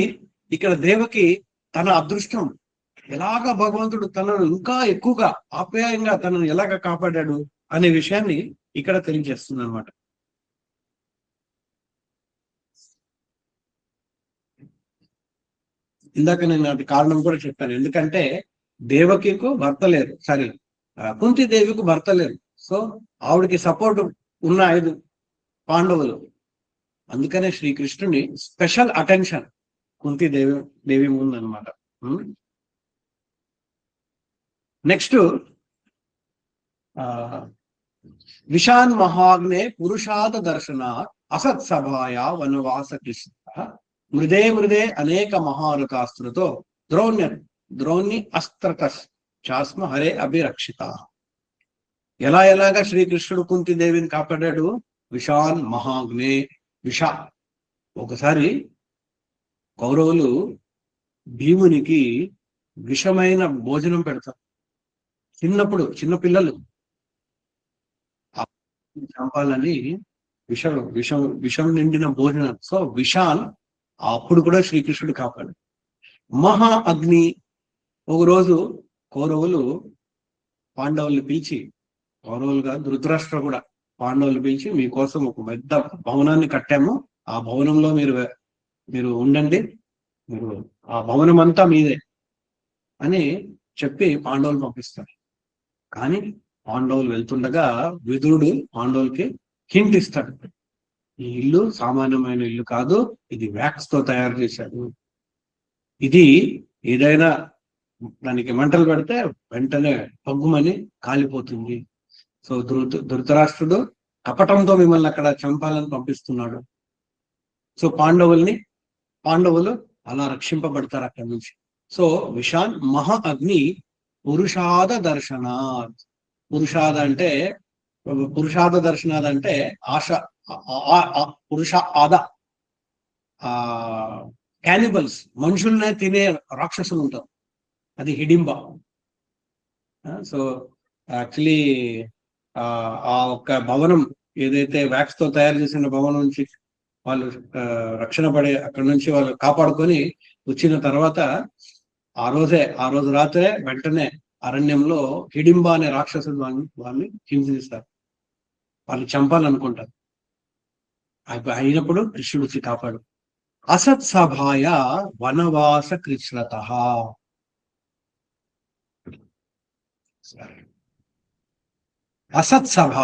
Speaker 1: ఇక్కడ దేవకి తన అదృష్టం ఎలాగా భగవంతుడు తనను ఇంకా ఎక్కువగా ఆప్యాయంగా తనను ఎలాగ కాపాడాడు అనే విషయాన్ని ఇక్కడ తెలియజేస్తుంది అనమాట. ఇందాక నేను అది కారణం కూడా చెప్పాను. ఎందుకంటే దేవకికు భర్త లేరు, సారీ కుంతిదేవికి భర్త లేరు. సో ఆవిడకి సపోర్ట్ ఉన్న 5 పాండవులు. అందుకనే శ్రీకృష్ణుని స్పెషల్ అటెన్షన్ కుంతిదేవి ముందనమాట. నెక్స్ట్ విశాన్ మహాగ్నే పురుషాద దర్శన అసత్సభాయా వనవాస కృష్ణ మృదే అనేక మహారథాస్త్రతో ద్రోణి అస్త్రకస్ చాస్మ హరే అభిరక్షిత. ఎలాగా శ్రీకృష్ణుడు కుంతిదేవిని కాపాడాడు? విశాన్ మహాగ్నే ఒకసారి కౌరవులు భీమునికి విషమైన భోజనం పెడతారు. చిన్న పిల్లలు చంపాలని విషం నిండిన భోజనం. సో విషాన్ అప్పుడు కూడా శ్రీకృష్ణుడు కాపాడు. మహా అగ్ని ఒకరోజు కౌరవులు పాండవుల్ని పిలిచి, కౌరవులుగా ధృతరాష్ట్ర కూడా పాండవులు పిలిచి, మీకోసం ఒక పెద్ద భవనాన్ని కట్టాము, ఆ భవనంలో మీరు ఉండండి, మీరు ఆ భవనం అంతా మీదే అని చెప్పి పాండవులు పంపిస్తారు. కానీ పాండవులు వెళ్తుండగా విదురుడు పాండవులకి హింట్ ఇస్తాడు, ఈ ఇల్లు సామాన్యమైన ఇల్లు కాదు, ఇది వ్యాక్స్ తో తయారు చేశాడు, ఇది ఏదైనా దానికి మంటలు పెడితే వెంటనే పగ్గుమని కాలిపోతుంది. సో ధృతరాష్ట్రుడు కపటంతో మిమ్మల్ని అక్కడ చంపాలని పంపిస్తున్నాడు. సో పాండవులు అలా రక్షింపబడతారు అక్కడి నుంచి. సో విశాన్ మహా అగ్ని పురుషాద దర్శనాత్. పురుషాద దర్శనాద్ అంటే పురుష ఆద క్యానిబల్స్, మనుషుల్నే తినే రాక్షసులు ఉంటారు, అది హిడింబ. సో యాక్చువల్లీ ఆ ఒక్క భవనం ఏదైతే వ్యాక్స్ తో తయారు చేసిన భవనం నుంచి వాళ్ళు రక్షణ పడే అక్కడ నుంచి వాళ్ళు కాపాడుకొని వచ్చిన తర్వాత ఆ రోజు రాత్రే వెంటనే అరణ్యంలో హిడింబ అనే రాక్షసుడు వాళ్ళని హింసిస్తారు, వాళ్ళు చంపాలనుకుంటారు. అయినప్పుడు కృష్ణుడు వచ్చి కాపాడు. అసత్సభాయ వనవాస కృష్ణత. అసత్సభ.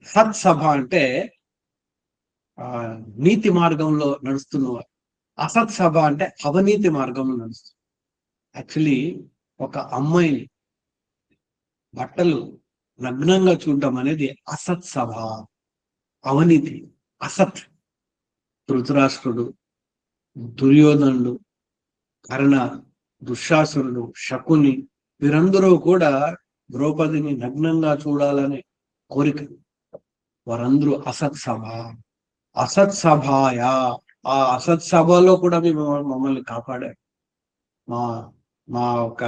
Speaker 1: సత్సభ అంటే నీతి మార్గంలో నడుస్తున్నవారు. అసత్సభ అంటే అవినీతి మార్గంలో నడుస్తుంది. యాక్చువల్లీ ఒక అమ్మాయిని బట్టలు నగ్నంగా చూడటం అనేది అసత్సభ, అవినీతి, అసత్. ధృతరాష్ట్రుడు, దుర్యోధనుడు, కర్ణ, దుశ్శాసనుడు, శకుని, వీరందరూ కూడా ద్రౌపదిని నగ్నంగా చూడాలనే కోరిక. వారందరూ అసత్సభ. అసత్సభాయ, ఆ అసత్సభలో కూడా మేము మమ్మల్ని కాపాడారు. మా మా ఒక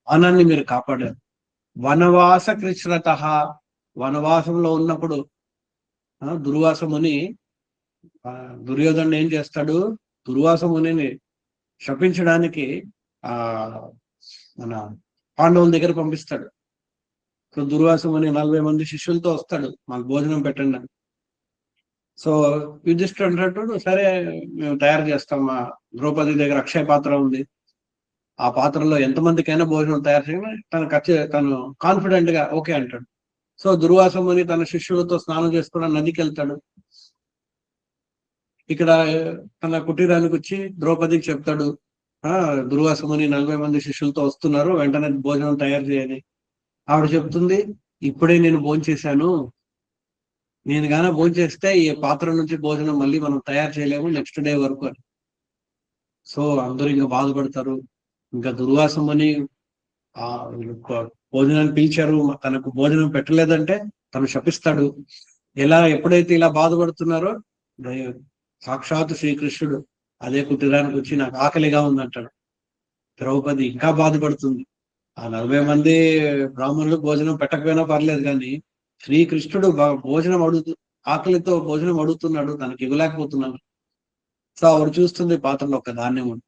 Speaker 1: ఆనాన్ని మీరు కాపాడారు. వనవాస కృష్ణత, వనవాసంలో ఉన్నప్పుడు దుర్వాసముని దుర్యోధనుడు ఏం చేస్తాడు, దుర్వాసముని శపించడానికి ఆ మన పాండవుల దగ్గర పంపిస్తాడు. సో దుర్వాసముని 40 మంది శిష్యులతో వస్తాడు, మాకు భోజనం పెట్టండి అని. సో యుధిష్ఠిరుడు అంటాడు, సరే మేము తయారు చేస్తాం, మా ద్రౌపది దగ్గర అక్షయ పాత్ర ఉంది, ఆ పాత్రలో ఎంతమందికైనా భోజనం తయారు చేయమని తను కాన్ఫిడెంట్ గా ఓకే అంటాడు. సో దుర్వాసముని తన శిష్యులతో స్నానం చేసుకోవడానికి నదికి వెళ్తాడు. ఇక్కడ తన కుటీరానికి వచ్చి ద్రౌపదికి చెప్తాడు, దుర్వాసముని 40 మంది శిష్యులతో వస్తున్నారు, వెంటనే భోజనం తయారు చేయాలి. ఆవిడ చెప్తుంది, ఇప్పుడే నేను భోంచేశాను, నేను గాన భోంచేస్తే ఈ పాత్ర నుంచి భోజనం మళ్ళీ మనం తయారు చేయలేము నెక్స్ట్ డే వరకు అని. సో అందరూ ఇంకా బాధపడతారు. ఇంకా దుర్వాసముని ఆ భోజనాన్ని పిలిచారు, తనకు భోజనం పెట్టలేదంటే తను శపిస్తాడు. ఎప్పుడైతే ఇలా బాధపడుతున్నారో సాక్షాత్ శ్రీకృష్ణుడు అదే కుటీరానికి వచ్చి నాకు ఆకలిగా ఉందంటాడు. ద్రౌపది ఇంకా బాధపడుతుంది. ఆ 40 మంది బ్రాహ్మణులు భోజనం పెట్టకపోయినా పర్లేదు, కానీ శ్రీకృష్ణుడు భోజనం ఆకలితో భోజనం అడుగుతున్నాడు, తనకి ఇవ్వలేకపోతున్నాడు. సో ఆవిడ చూస్తుంది పాత్రలో ఒక ధాన్యం ఉంది.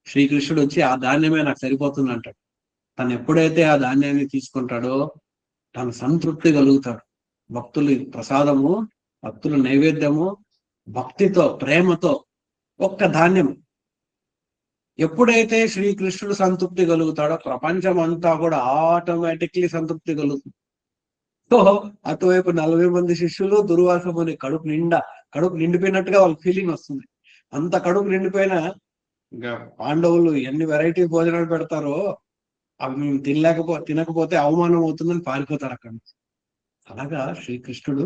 Speaker 1: శ్రీకృష్ణుడు వచ్చి ఆ ధాన్యమే నాకు సరిపోతుంది అంటాడు. తను ఎప్పుడైతే ఆ ధాన్యాన్ని తీసుకుంటాడో తను సంతృప్తి కలుగుతాడు. భక్తులు ప్రసాదము, భక్తుల నైవేద్యము, భక్తితో ప్రేమతో ఒక్క ధాన్యం. ఎప్పుడైతే శ్రీకృష్ణుడు సంతృప్తి కలుగుతాడో ప్రపంచం అంతా కూడా ఆటోమేటిక్లీ సంతృప్తి కలుగుతుంది. సో అటువైపు 40 మంది శిష్యులు దుర్వాసముని కడుపు నిండిపోయినట్టుగా వాళ్ళ ఫీలింగ్ వస్తుంది. అంత కడుపు నిండిపోయినా ఇంకా పాండవులు ఎన్ని వెరైటీ భోజనాలు పెడతారో అవి మేము తినకపోతే అవమానం అవుతుందని పారిపోతారు అక్కడ. అలాగా శ్రీకృష్ణుడు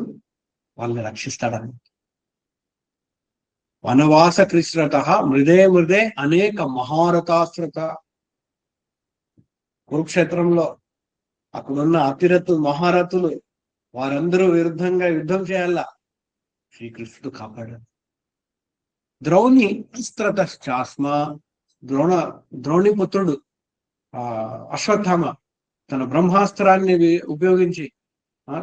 Speaker 1: వాళ్ళని రక్షిస్తాడని. వనవాస కృష్ణత మృదే అనేక మహారథాశ్రత. కురుక్షేత్రంలో అక్కడున్న అతిరథులు, మహారథులు, వారందరూ విరుద్ధంగా యుద్ధం చేయాల, శ్రీకృష్ణుడు కాపాడాడు. ద్రౌణి అస్త్రతశ్చాస్మ, ద్రోణిపుత్రుడు అశ్వత్థామ తన బ్రహ్మాస్త్రాన్ని ఉపయోగించి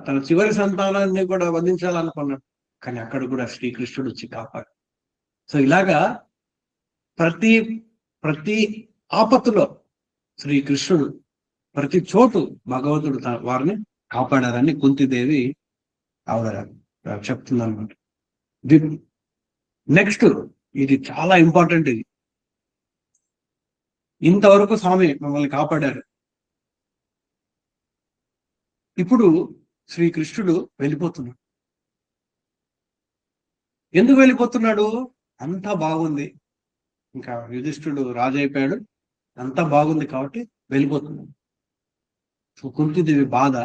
Speaker 1: తన చివరి సంతానాన్ని కూడా వధించాలనుకున్నాడు, కానీ అక్కడ కూడా శ్రీకృష్ణుడు వచ్చి కాపాడు. సో ఇలాగా ప్రతి ఆపత్తులో శ్రీకృష్ణుడు, ప్రతి చోటు భగవంతుడు వారిని కాపాడారని కుంతిదేవి ఆవిడ చెప్తుందన్నమాట. నెక్స్ట్ ఇది చాలా ఇంపార్టెంట్. ఇది ఇంతవరకు స్వామి మమ్మల్ని కాపాడారు. ఇప్పుడు శ్రీకృష్ణుడు వెళ్ళిపోతున్నాడు. ఎందుకు వెళ్ళిపోతున్నాడు? అంతా బాగుంది, ఇంకా యుధిష్ఠుడు రాజు అయిపోయాడు, అంతా బాగుంది కాబట్టి వెళ్ళిపోతున్నాడు. కుంతిదేవి బాధ.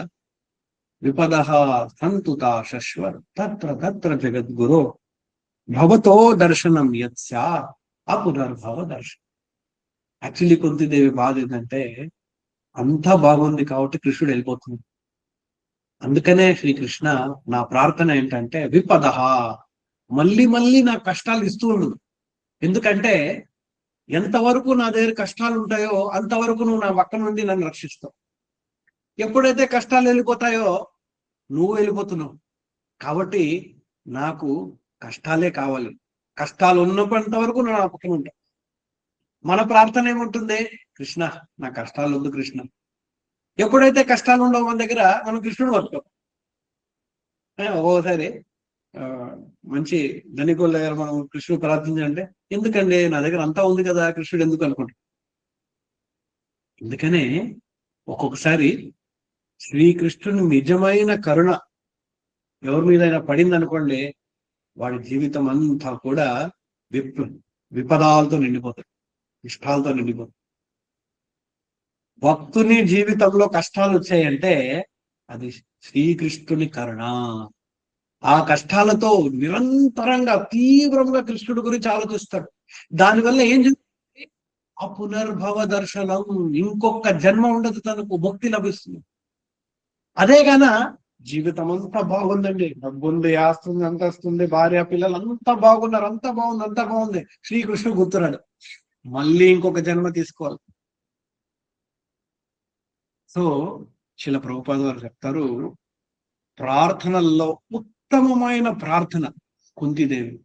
Speaker 1: విపద సంతుత శశ్వర్ తత్ర తత్ర జగద్గురో భవతో దర్శనం యత్స్యా అపునర్భవ దర్శనం. యాక్చువల్లీ కుంతిదేవి బాధ ఏంటంటే అంతా బాగుంది కాబట్టి కృష్ణుడు వెళ్ళిపోతుంది. అందుకనే శ్రీకృష్ణ నా ప్రార్థన ఏంటంటే విపద, మళ్ళీ మళ్ళీ నాకు కష్టాలు ఇస్తూ ఉండదు. ఎందుకంటే ఎంతవరకు నా దగ్గర కష్టాలు ఉంటాయో అంతవరకు నువ్వు నా పక్క నుండి నన్ను రక్షిస్తావు. ఎప్పుడైతే కష్టాలు వెళ్ళిపోతాయో నువ్వు వెళ్ళిపోతున్నావు. కాబట్టి నాకు కష్టాలే కావాలి. కష్టాలు ఉన్నంత వరకు నా పక్కన ఉంటావు. మన ప్రార్థన ఏముంటుంది? కృష్ణ నా కష్టాలు వద్దు కృష్ణ. ఎప్పుడైతే కష్టాలు ఉండవు మన దగ్గర, మనం కృష్ణుడు పట్టుకోం. ఒక్కోసారి మంచి ధనికుల దగ్గర మనం కృష్ణుడు ప్రార్థించాలంటే ఎందుకండి నా దగ్గర అంతా ఉంది కదా, కృష్ణుడు ఎందుకు అనుకుంటాం. అందుకనే ఒక్కొక్కసారి శ్రీకృష్ణుని నిజమైన కరుణ ఎవరి మీదైనా పడింది అనుకోండి, వాడి జీవితం అంతా కూడా విపదాలతో నిండిపోతుంది, ఇష్టాలతో నిండిపోతుంది. భక్తుని జీవితంలో కష్టాలు వచ్చాయంటే అది శ్రీకృష్ణుని కరుణ. ఆ కష్టాలతో నిరంతరంగా తీవ్రంగా కృష్ణుడి గురించి ఆలోచిస్తాడు. దానివల్ల ఏం జరుగుతుంది? ఆ పునర్భవ దర్శనం, ఇంకొక జన్మ ఉండదు, తనకు ముక్తి లభిస్తుంది. అదే గాన జీవితం అంతా బాగుందండి, డబ్బుంది, ఆస్తుంది, అంతస్తుంది, భార్య పిల్లలు అంతా బాగున్నారు, అంతా బాగుంది, అంతా బాగుంది, శ్రీకృష్ణుడు గుర్తున్నాడు, మళ్ళీ ఇంకొక జన్మ తీసుకోవాలి. సో శిల ప్రభుపాద వారు చెప్తారు, ప్రార్థనల్లో ఉత్తమమైన ప్రార్థన కుంతిదేవి.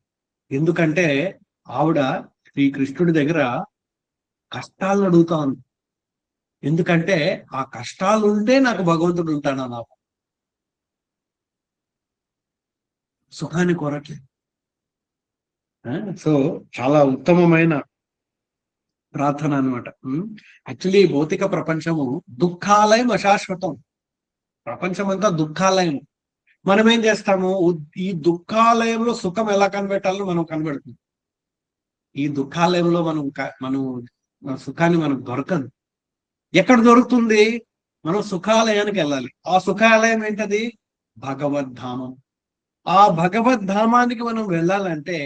Speaker 1: ఎందుకంటే ఆవిడ శ్రీకృష్ణుడి దగ్గర కష్టాలను అడుగుతా ఉంది. ఎందుకంటే ఆ కష్టాలు ఉంటే నాకు భగవంతుడు ఉంటాను నాకు సుఖాన్ని కోరట్లేదు. సో చాలా ఉత్తమమైన ప్రార్థన అనమాట. యాక్చువల్లీ భౌతిక ప్రపంచము దుఃఖాలయం, అశాశ్వతం. ప్రపంచం అంతా దుఃఖాలయం. మనం ఏం చేస్తాము? ఈ దుఃఖాలయంలో సుఖం ఎలా కనిపెట్టాలో మనం కనబెడుతుంది. ఈ దుఃఖాలయంలో మనం సుఖాన్ని మనకు దొరకదు. ఎక్కడ దొరుకుతుంది? మనం సుఖాలయానికి వెళ్ళాలి. ఆ సుఖాలయం ఏంటది? భగవద్ధామం. ఆ భగవద్ధామానికి మనం వెళ్ళాలంటే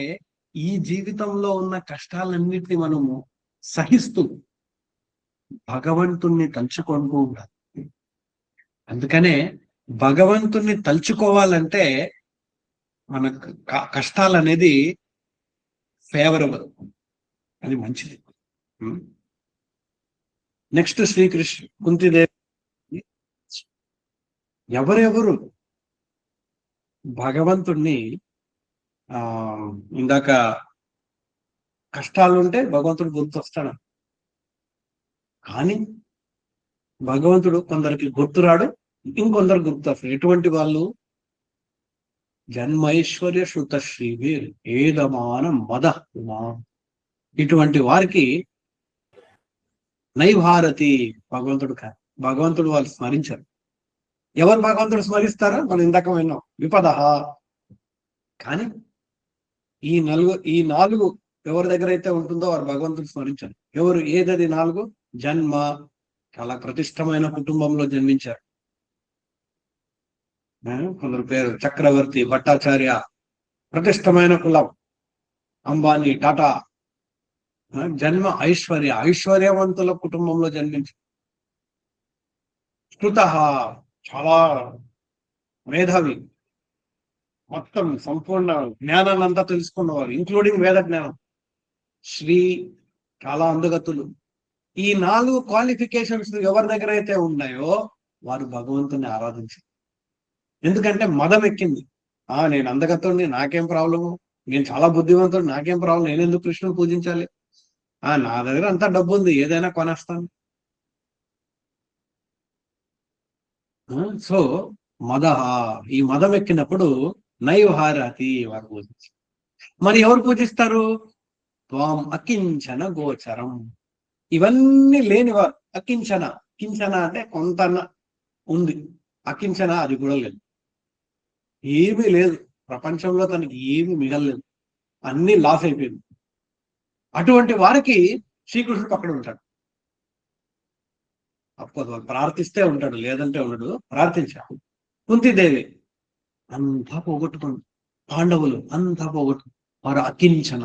Speaker 1: ఈ జీవితంలో ఉన్న కష్టాలన్నిటిని మనము సహిస్తూ భగవంతుణ్ణి తలుచుకుంటూ ఉండాలి. అందుకనే భగవంతుణ్ణి తలుచుకోవాలంటే మన కష్టాలు అనేది ఫేవరబుల్, అది మంచిది. నెక్స్ట్ శ్రీకృష్ణ కుంతిదేవి ఎవరెవరు భగవంతుణ్ణి ఇందాక కష్టాలుంటే భగవంతుడు గుర్తొస్తాడు, కానీ భగవంతుడు కొందరికి గుర్తురాడు, ఇంకొందరు గుర్తొస్తాడు. ఎటువంటి వాళ్ళు? జన్మైశ్వర్య శృత శ్రీవీర్ ఏదమాన మద ఉమా, ఇటువంటి వారికి నైభారతి భగవంతుడు కాదు. భగవంతుడు వాళ్ళు స్మరించారు. ఎవరు భగవంతుడు స్మరిస్తారో మనం ఇందాక విన్నాం, విపద. కానీ ఈ నాలుగు ఎవరి దగ్గర అయితే ఉంటుందో వారు భగవంతుడు స్మరించారు. ఎవరు? ఏదది నాలుగు? జన్మ, చాలా ప్రతిష్టమైన కుటుంబంలో జన్మించారు. కొందరు పేరు చక్రవర్తి, భట్టాచార్య, ప్రతిష్టమైన కులం, అంబానీ, టాటా. జన్మ ఐశ్వర్యవంతుల కుటుంబంలో జన్మించారు. శృత, చాలా మేధావి, మొత్తం సంపూర్ణ జ్ఞానాన్ని అంతా తెలుసుకున్నవారు, ఇంక్లూడింగ్ వేద జ్ఞానం. శ్రీ, చాలా అందగతులు. ఈ 4 క్వాలిఫికేషన్స్ ఎవరి దగ్గర అయితే ఉన్నాయో వారు భగవంతుని ఆరాధించారు. ఎందుకంటే మదం ఎక్కింది. నేను అందగతుడిని, నాకేం ప్రాబ్లము, నేను చాలా బుద్ధివంతుడు, నాకేం ప్రాబ్లం, నేను ఎందుకు కృష్ణుని పూజించాలి, నా దగ్గర అంతా డబ్బు ఉంది, ఏదైనా కొనేస్తాను. సో మద, ఈ మదం ఎక్కినప్పుడు నైవహారతి వారు పూజించారు. మరి ఎవరు పూజిస్తారు? త్వాం అకించన గోచరం. ఇవన్నీ లేనివారు అకించన. కించన అంటే కొంత ఉంది, అకించన అది కూడా లేదు, ఏమీ లేదు ప్రపంచంలో, తనకి ఏమీ మిగలలేదు, అన్ని లాస్ అయిపోయింది. అటువంటి వారికి శ్రీకృష్ణుడు పక్కన ఉంటాడు. అఫ్కోర్స్ వాళ్ళు ప్రార్థిస్తే ఉంటాడు, లేదంటే ఉండడు. ప్రార్థించాడు. కుంతిదేవి అంతా పోగొట్టుకుంది, పాండవులు అంతా పోగొట్టుకుంది, వారు అకించన.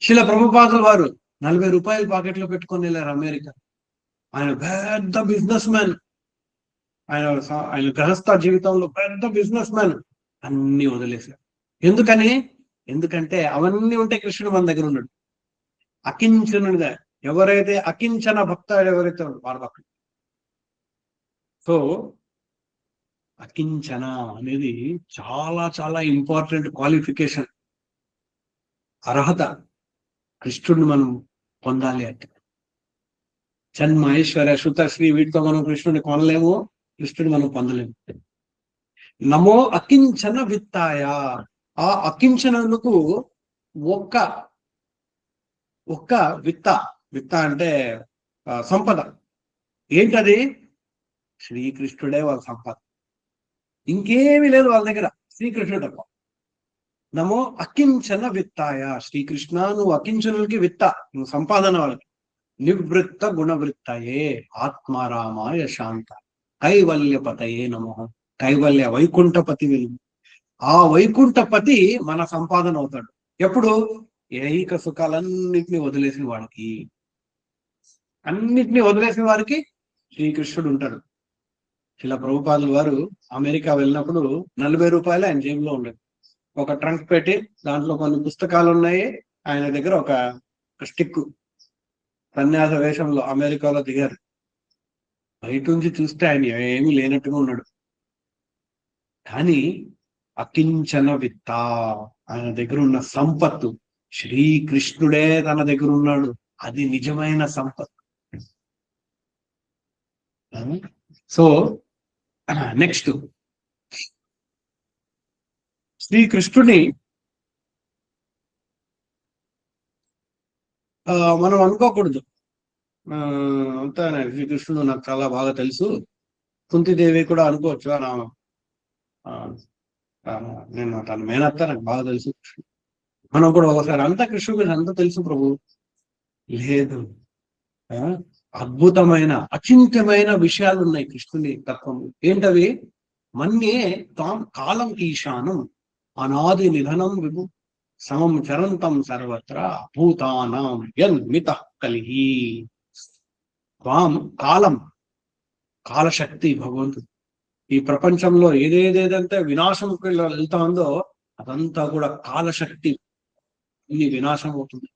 Speaker 1: శిల ప్రభుపాదులు వారు 40 రూపాయలు పాకెట్లో పెట్టుకొని వెళ్ళారు అమెరికా. ఆయన పెద్ద బిజినెస్ మ్యాన్, ఆయన గృహస్థ జీవితంలో పెద్ద బిజినెస్ మ్యాన్, అన్ని వదిలేశారు. ఎందుకంటే అవన్నీ ఉంటే కృష్ణుడు మన దగ్గర ఉన్నాడు. అకించనుడిగా ఎవరైతే అకించన భక్తుడు ఎవరైతే వాడు భక్తుడు. సో అకించన అనేది చాలా చాలా ఇంపార్టెంట్ క్వాలిఫికేషన్, అర్హత. కృష్ణుడిని మనం పొందాలి అంటే జన్మ ఐశ్వర్య శృత శ్రీ వీటితో మనం కృష్ణుడిని కొనలేము, కృష్ణుడిని మనం పొందలేము. నమో అకించన విత్తాయ. ఆ అకించనకు ఒక్క విత్త అంటే సంపద. ఏంటది? శ్రీకృష్ణుడే వాళ్ళ సంపద. ఇంకేమీ లేదు వాళ్ళ దగ్గర, శ్రీకృష్ణుడు తప్ప. నమో అకించన విత్తాయ, శ్రీకృష్ణ నువ్వు అకించనులకి విత్త, నువ్వు సంపాదన వాళ్ళకి. నివృత్త గుణవృత్తయే ఆత్మారామాయ శాంత కైవల్యపతయే నమః. కైవల్య వైకుంఠపతి వెలుగు. ఆ వైకుంఠపతి మన సంపాదన అవుతాడు ఎప్పుడు? ఏక సుఖాలన్నింటినీ వదిలేసిన వాడికి, అన్నిటినీ వదిలేసిన వారికి శ్రీకృష్ణుడు ఉంటాడు. ఇలా ప్రభుపాదుల వారు అమెరికా వెళ్ళినప్పుడు 40 రూపాయలు ఆయన జేబులో ఉండేది. ఒక ట్రంక్ పెట్టి దాంట్లో కొన్ని పుస్తకాలు ఉన్నాయి, ఆయన దగ్గర ఒక స్టిక్. సన్యాస వేషంలో అమెరికాలో దిగారు. బయట నుంచి చూస్తే ఆయన ఏమీ లేనట్టుగా ఉన్నాడు. కానీ అకించన విత్త, ఆయన దగ్గర ఉన్న సంపత్తు, శ్రీకృష్ణుడే తన దగ్గర ఉన్నాడు, అది నిజమైన సంపత్తు. సో నెక్స్ట్, శ్రీకృష్ణుని మనం అనుకోకూడదు అంతా శ్రీకృష్ణుడు నాకు చాలా బాగా తెలుసు, కుంతిదేవి కూడా అనుకోవచ్చు నేను తన మేనత్త, నాకు బాగా తెలుసు. మనం కూడా ఒకసారి అంతా కృష్ణుడు అంతా తెలుసు ప్రభు. లేదు, అద్భుతమైన అచింత్యమైన విషయాలు ఉన్నాయి కృష్ణుని తత్వం. ఏంటవి? మన్యే తాం కాలం ఈశానం అనాది నిధనం విభు సమం చరంతం సర్వత్రా భూతానాం యన్మిత కలిహి. తాం కాలం, కాలశక్తి భగవంతుడు. ఈ ప్రపంచంలో ఏదేదేదంటే వినాశంకి వెళ్తా ఉందో అదంతా కూడా కాలశక్తి ఇన్ని వినాశం అవుతుంది.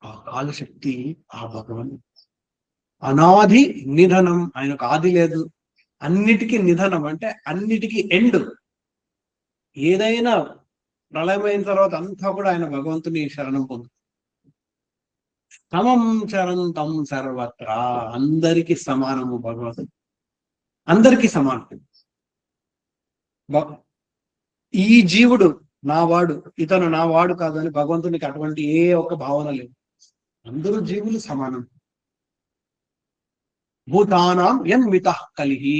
Speaker 1: ఆ కాలశక్తి ఆ భగవంతుడు. అనాది నిధనం, ఆయనకు ఆది లేదు, అన్నిటికీ నిధనం అంటే అన్నిటికీ ఎండ్. ఏదైనా ప్రళయమైన తర్వాత అంతా కూడా ఆయన భగవంతుని శరణం పొందు. సమం చరంతం సర్వత్రా, అందరికీ సమానము భగవంతుడు, అందరికీ సమానం. ఈ జీవుడు నా వాడు, ఇతను నా వాడు కాదు అని భగవంతునికి అటువంటి ఏ ఒక్క భావన లేదు. అందరూ జీవులు సమానం. భూతానాం యన్మిత కలిహి,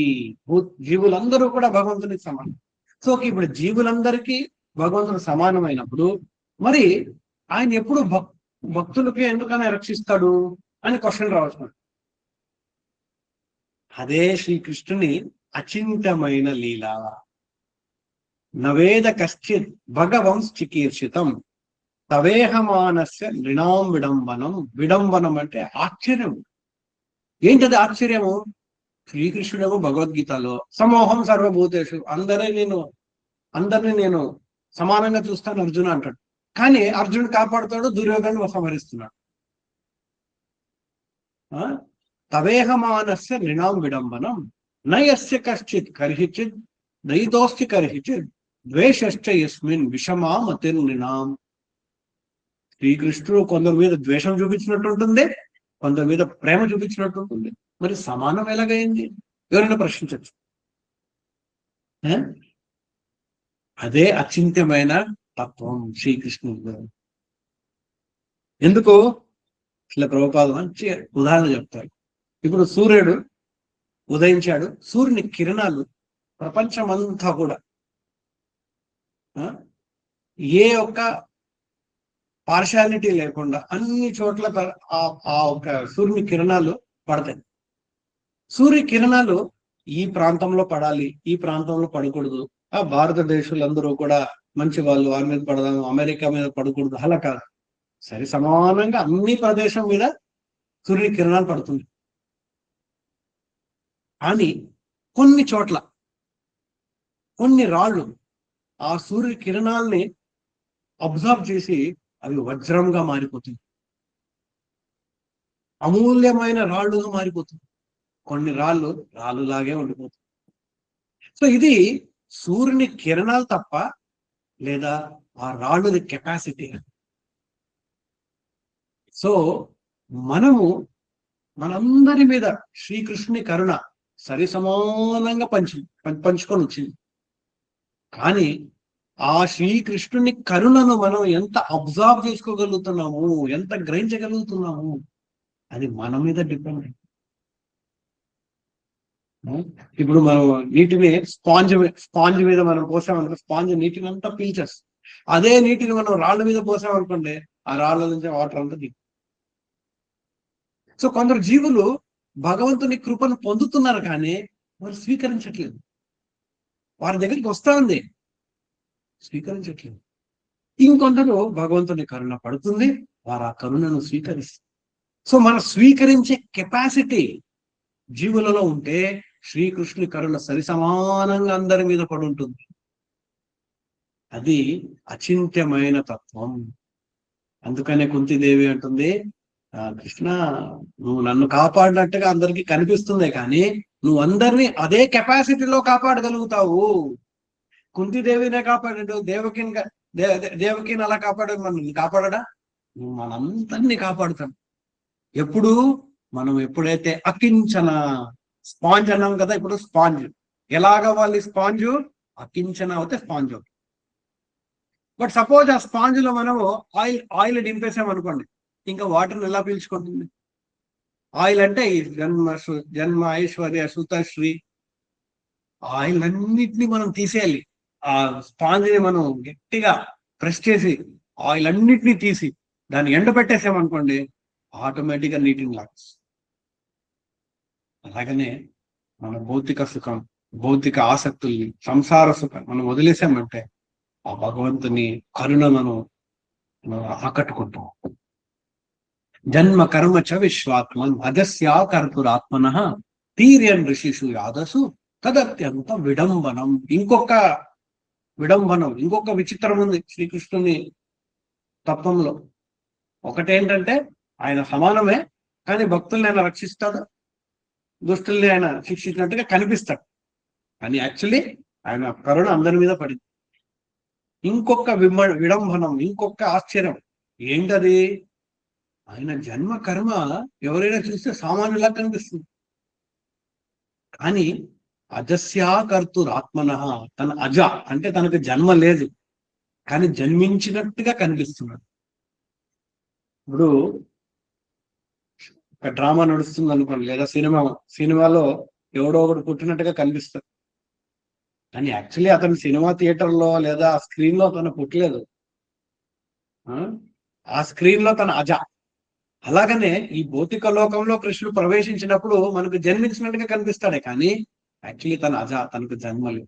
Speaker 1: జీవులందరూ కూడా భగవంతునికి సమానం. సో ఇప్పుడు జీవులందరికీ భగవంతుడు సమానమైనప్పుడు మరి ఆయన ఎప్పుడు భక్తులకి ఎందుకని రక్షిస్తాడు అని క్వశ్చన్ రావచ్చు. అదే శ్రీకృష్ణుని అచింతమైన లీల. నవేద కశ్చిత్ భగవంస్ చికీర్షితం తవేహమానస్య నృణాం విడంబనం. విడంబనం అంటే ఆశ్చర్యం. ఏంటది ఆశ్చర్యము? శ్రీకృష్ణుడేమో భగవద్గీతలో సమోహం సర్వభూతేషు, అందరినీ నేను సమానంగా చూస్తాను అర్జున అంటాడు. కానీ అర్జునుడు కాపాడుతాడు, దుర్యోధను సంహరిస్తున్నాడు. తవేహమానస్య నృణాం విడంబనం నయస్య కశ్చిత్ కర్హిచిత్ దయితోస్తి కర్హిచిత్ ద్వేషశ్చ యస్మిన్ విషమామతిర్ నృణాం. శ్రీకృష్ణుడు కొందరి మీద ద్వేషం చూపించినట్టు ఉంటుంది, కొందరి మీద ప్రేమ చూపించినట్టు ఉంటుంది. మరి సమానం ఎలాగైంది? ఎవరైనా ప్రశ్నించచ్చు. అదే అచింత్యమైన తత్వం శ్రీకృష్ణుడు. ఎందుకు? ఇట్లా ప్రభుపాద మంచి ఉదాహరణ చెప్తారు. ఇప్పుడు సూర్యుడు ఉదయించాడు, సూర్యుని కిరణాలు ప్రపంచమంతా కూడా ఏ ఒక్క పార్షాలిటీ లేకుండా అన్ని చోట్ల ఆ ఒక సూర్యుని కిరణాలు పడతాయి. సూర్య కిరణాలు ఈ ప్రాంతంలో పడాలి, ఈ ప్రాంతంలో పడకూడదు, భారతదేశంలో కూడా మంచి వాళ్ళు వారి మీద పడదాము, అమెరికా మీద పడకూడదు, అలా కాదు. సరి సమానంగా అన్ని ప్రదేశం మీద సూర్యుని కిరణాలు పడుతుంది. కానీ కొన్ని చోట్ల కొన్ని రాళ్ళు ఆ సూర్య కిరణాలని అబ్జర్వ్ చేసి అవి వజ్రంగా మారిపోతుంది, అమూల్యమైన రాళ్ళుగా మారిపోతుంది. కొన్ని రాళ్ళులాగే ఉండిపోతుంది. సో ఇది సూర్యుని కిరణాలు తప్ప, లేదా ఆ రాళ్ళుది కెపాసిటీ. సో మనందరి మీద శ్రీకృష్ణుని కరుణ సరి సమానంగా పంచుకొని వచ్చింది. కానీ ఆ శ్రీకృష్ణుని కరుణను మనం ఎంత అబ్జర్వ్ చేసుకోగలుగుతున్నాము, ఎంత గ్రహించగలుగుతున్నాము అది మన మీద డిపెండ్. ఇప్పుడు మనం నీటిని స్పాంజ్ మీద మనం పోసామనుకో, స్పాంజ్ నీటిని అంతా పీల్చేస్తుంది. అదే నీటిని మనం రాళ్ళ మీద పోసామనుకోండి, ఆ రాళ్ళ నుంచి వాటర్ అంతా దిగు. సో కొందరు జీవులు భగవంతుని కృపను పొందుతున్నారు, కానీ వారు స్వీకరించట్లేదు. వారి దగ్గరికి వస్తా ఉంది, స్వీకరించట్లేదు. ఇంకొందరు భగవంతుని కరుణ పడుతుంది, వారు ఆ కరుణను స్వీకరిస్తారు. సో మనం స్వీకరించే కెపాసిటీ జీవులలో ఉంటే శ్రీకృష్ణుని కరుణ సరి సమానంగా అందరి మీద పడి ఉంటుంది. అది అచింత్యమైన తత్వం. అందుకనే కుంతిదేవి అంటుంది, కృష్ణ, నువ్వు నన్ను కాపాడినట్టుగా అందరికీ కనిపిస్తుంది, కానీ నువ్వు అందరినీ అదే కెపాసిటీలో కాపాడగలుగుతావు. కుంతిదేవినే కాపాడాడు, దేవకిని అలా కాపాడాడు, మనం కాపాడడా? నువ్వు మనందరినీ కాపాడుతాడు. ఎప్పుడు మనం ఎప్పుడైతే అకించన, స్పాంజ్ అన్నాం కదా, ఇప్పుడు స్పాంజ్ ఎలాగవ్వాలి? స్పాంజ్ అకించన అవుతే స్పాంజ్ అవుతుంది. బట్ సపోజ్ ఆ స్పాంజ్ లో మనము ఆయిల్ డింపేసాం అనుకోండి, ఇంకా వాటర్ని ఎలా పీల్చుకుంటుంది? ఆయిల్ అంటే జన్మ ఐశ్వర్య సుతశ్రీ ఆయిల్ అన్నిటినీ మనం తీసేయాలి. ఆ స్పాంజ్ ని మనం గట్టిగా ప్రెస్ చేసి ఆయిల్ అన్నిటినీ తీసి దాన్ని ఎండ పెట్టేసామనుకోండి, ఆటోమేటిక్గా నీటిని లాక్స్. అలాగనే మన భౌతిక సుఖం, భౌతిక ఆసక్తుల్ని, సంసార సుఖం మనం వదిలేసామంటే ఆ భగవంతుని కరుణ మనం ఆకట్టుకుంటాం. జన్మ కర్మ చ విశ్వాత్మన్ అజస్యా కర్తురాత్మన తీర్యన్ ఋషిషు యాదసు తదత్యంత విడంబనం. ఇంకొక విచిత్రం ఉంది శ్రీకృష్ణుని తత్వంలో. ఒకటేంటంటే ఆయన సమానమే, కానీ భక్తుల్ని ఆయన రక్షిస్తాడు, దుష్టుల్ని ఆయన శిక్షించినట్టుగా కనిపిస్తాడు, కానీ యాక్చువల్లీ ఆయన కరుణ అందరి మీద పడింది. ఇంకొక విడంబనం, ఇంకొక ఆశ్చర్యం ఏంటది? ఆయన జన్మ కర్మ ఎవరైనా చూస్తే సామాన్యులా కనిపిస్తుంది, కానీ అజస్యా కర్తురాత్మన, తన అజ అంటే తనకు జన్మ లేదు, కానీ జన్మించినట్టుగా కనిపిస్తున్నాడు. ఇప్పుడు ఒక డ్రామా నడుస్తుంది అనుకోండి, లేదా సినిమాలో ఎవడో ఒకడు పుట్టినట్టుగా కనిపిస్తాడు, కానీ యాక్చువల్లీ అతను సినిమా థియేటర్లో లేదా స్క్రీన్ లో తను పుట్టలేదు, ఆ స్క్రీన్ లో తన అజ. అలాగనే ఈ భౌతిక లోకంలో కృష్ణుడు ప్రవేశించినప్పుడు మనకు జన్మించినట్టుగా కనిపిస్తాడే, కానీ యాక్చువల్లీ తన అజ, తనకు జన్మలు.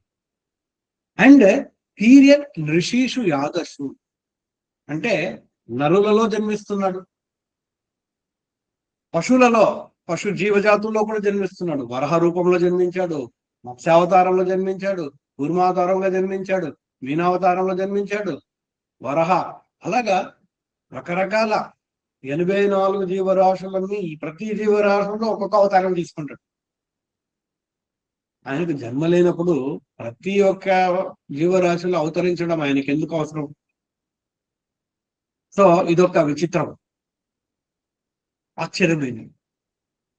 Speaker 1: అండ్ పీరియడ్ ఋషిషు యాదస్సు అంటే నరులలో జన్మిస్తున్నాడు, పశు జీవజాతుల్లో కూడా జన్మిస్తున్నాడు. వరహ రూపంలో జన్మించాడు, మత్స్యావతారంలో జన్మించాడు, కూర్మావతారంలో జన్మించాడు, మీనావతారంలో జన్మించాడు, వరహ. అలాగా రకరకాల 84 జీవరాశులన్నీ, ప్రతి జీవరాశుల్లో ఒక్కొక్క అవతారం తీసుకుంటాడు. ఆయనకు జన్మ లేనప్పుడు ప్రతి ఒక్క జీవరాశిలో అవతరించడం ఆయనకి ఎందుకు అవసరం? సో ఇదొక విచిత్రం, ఆశ్చర్యమైంది.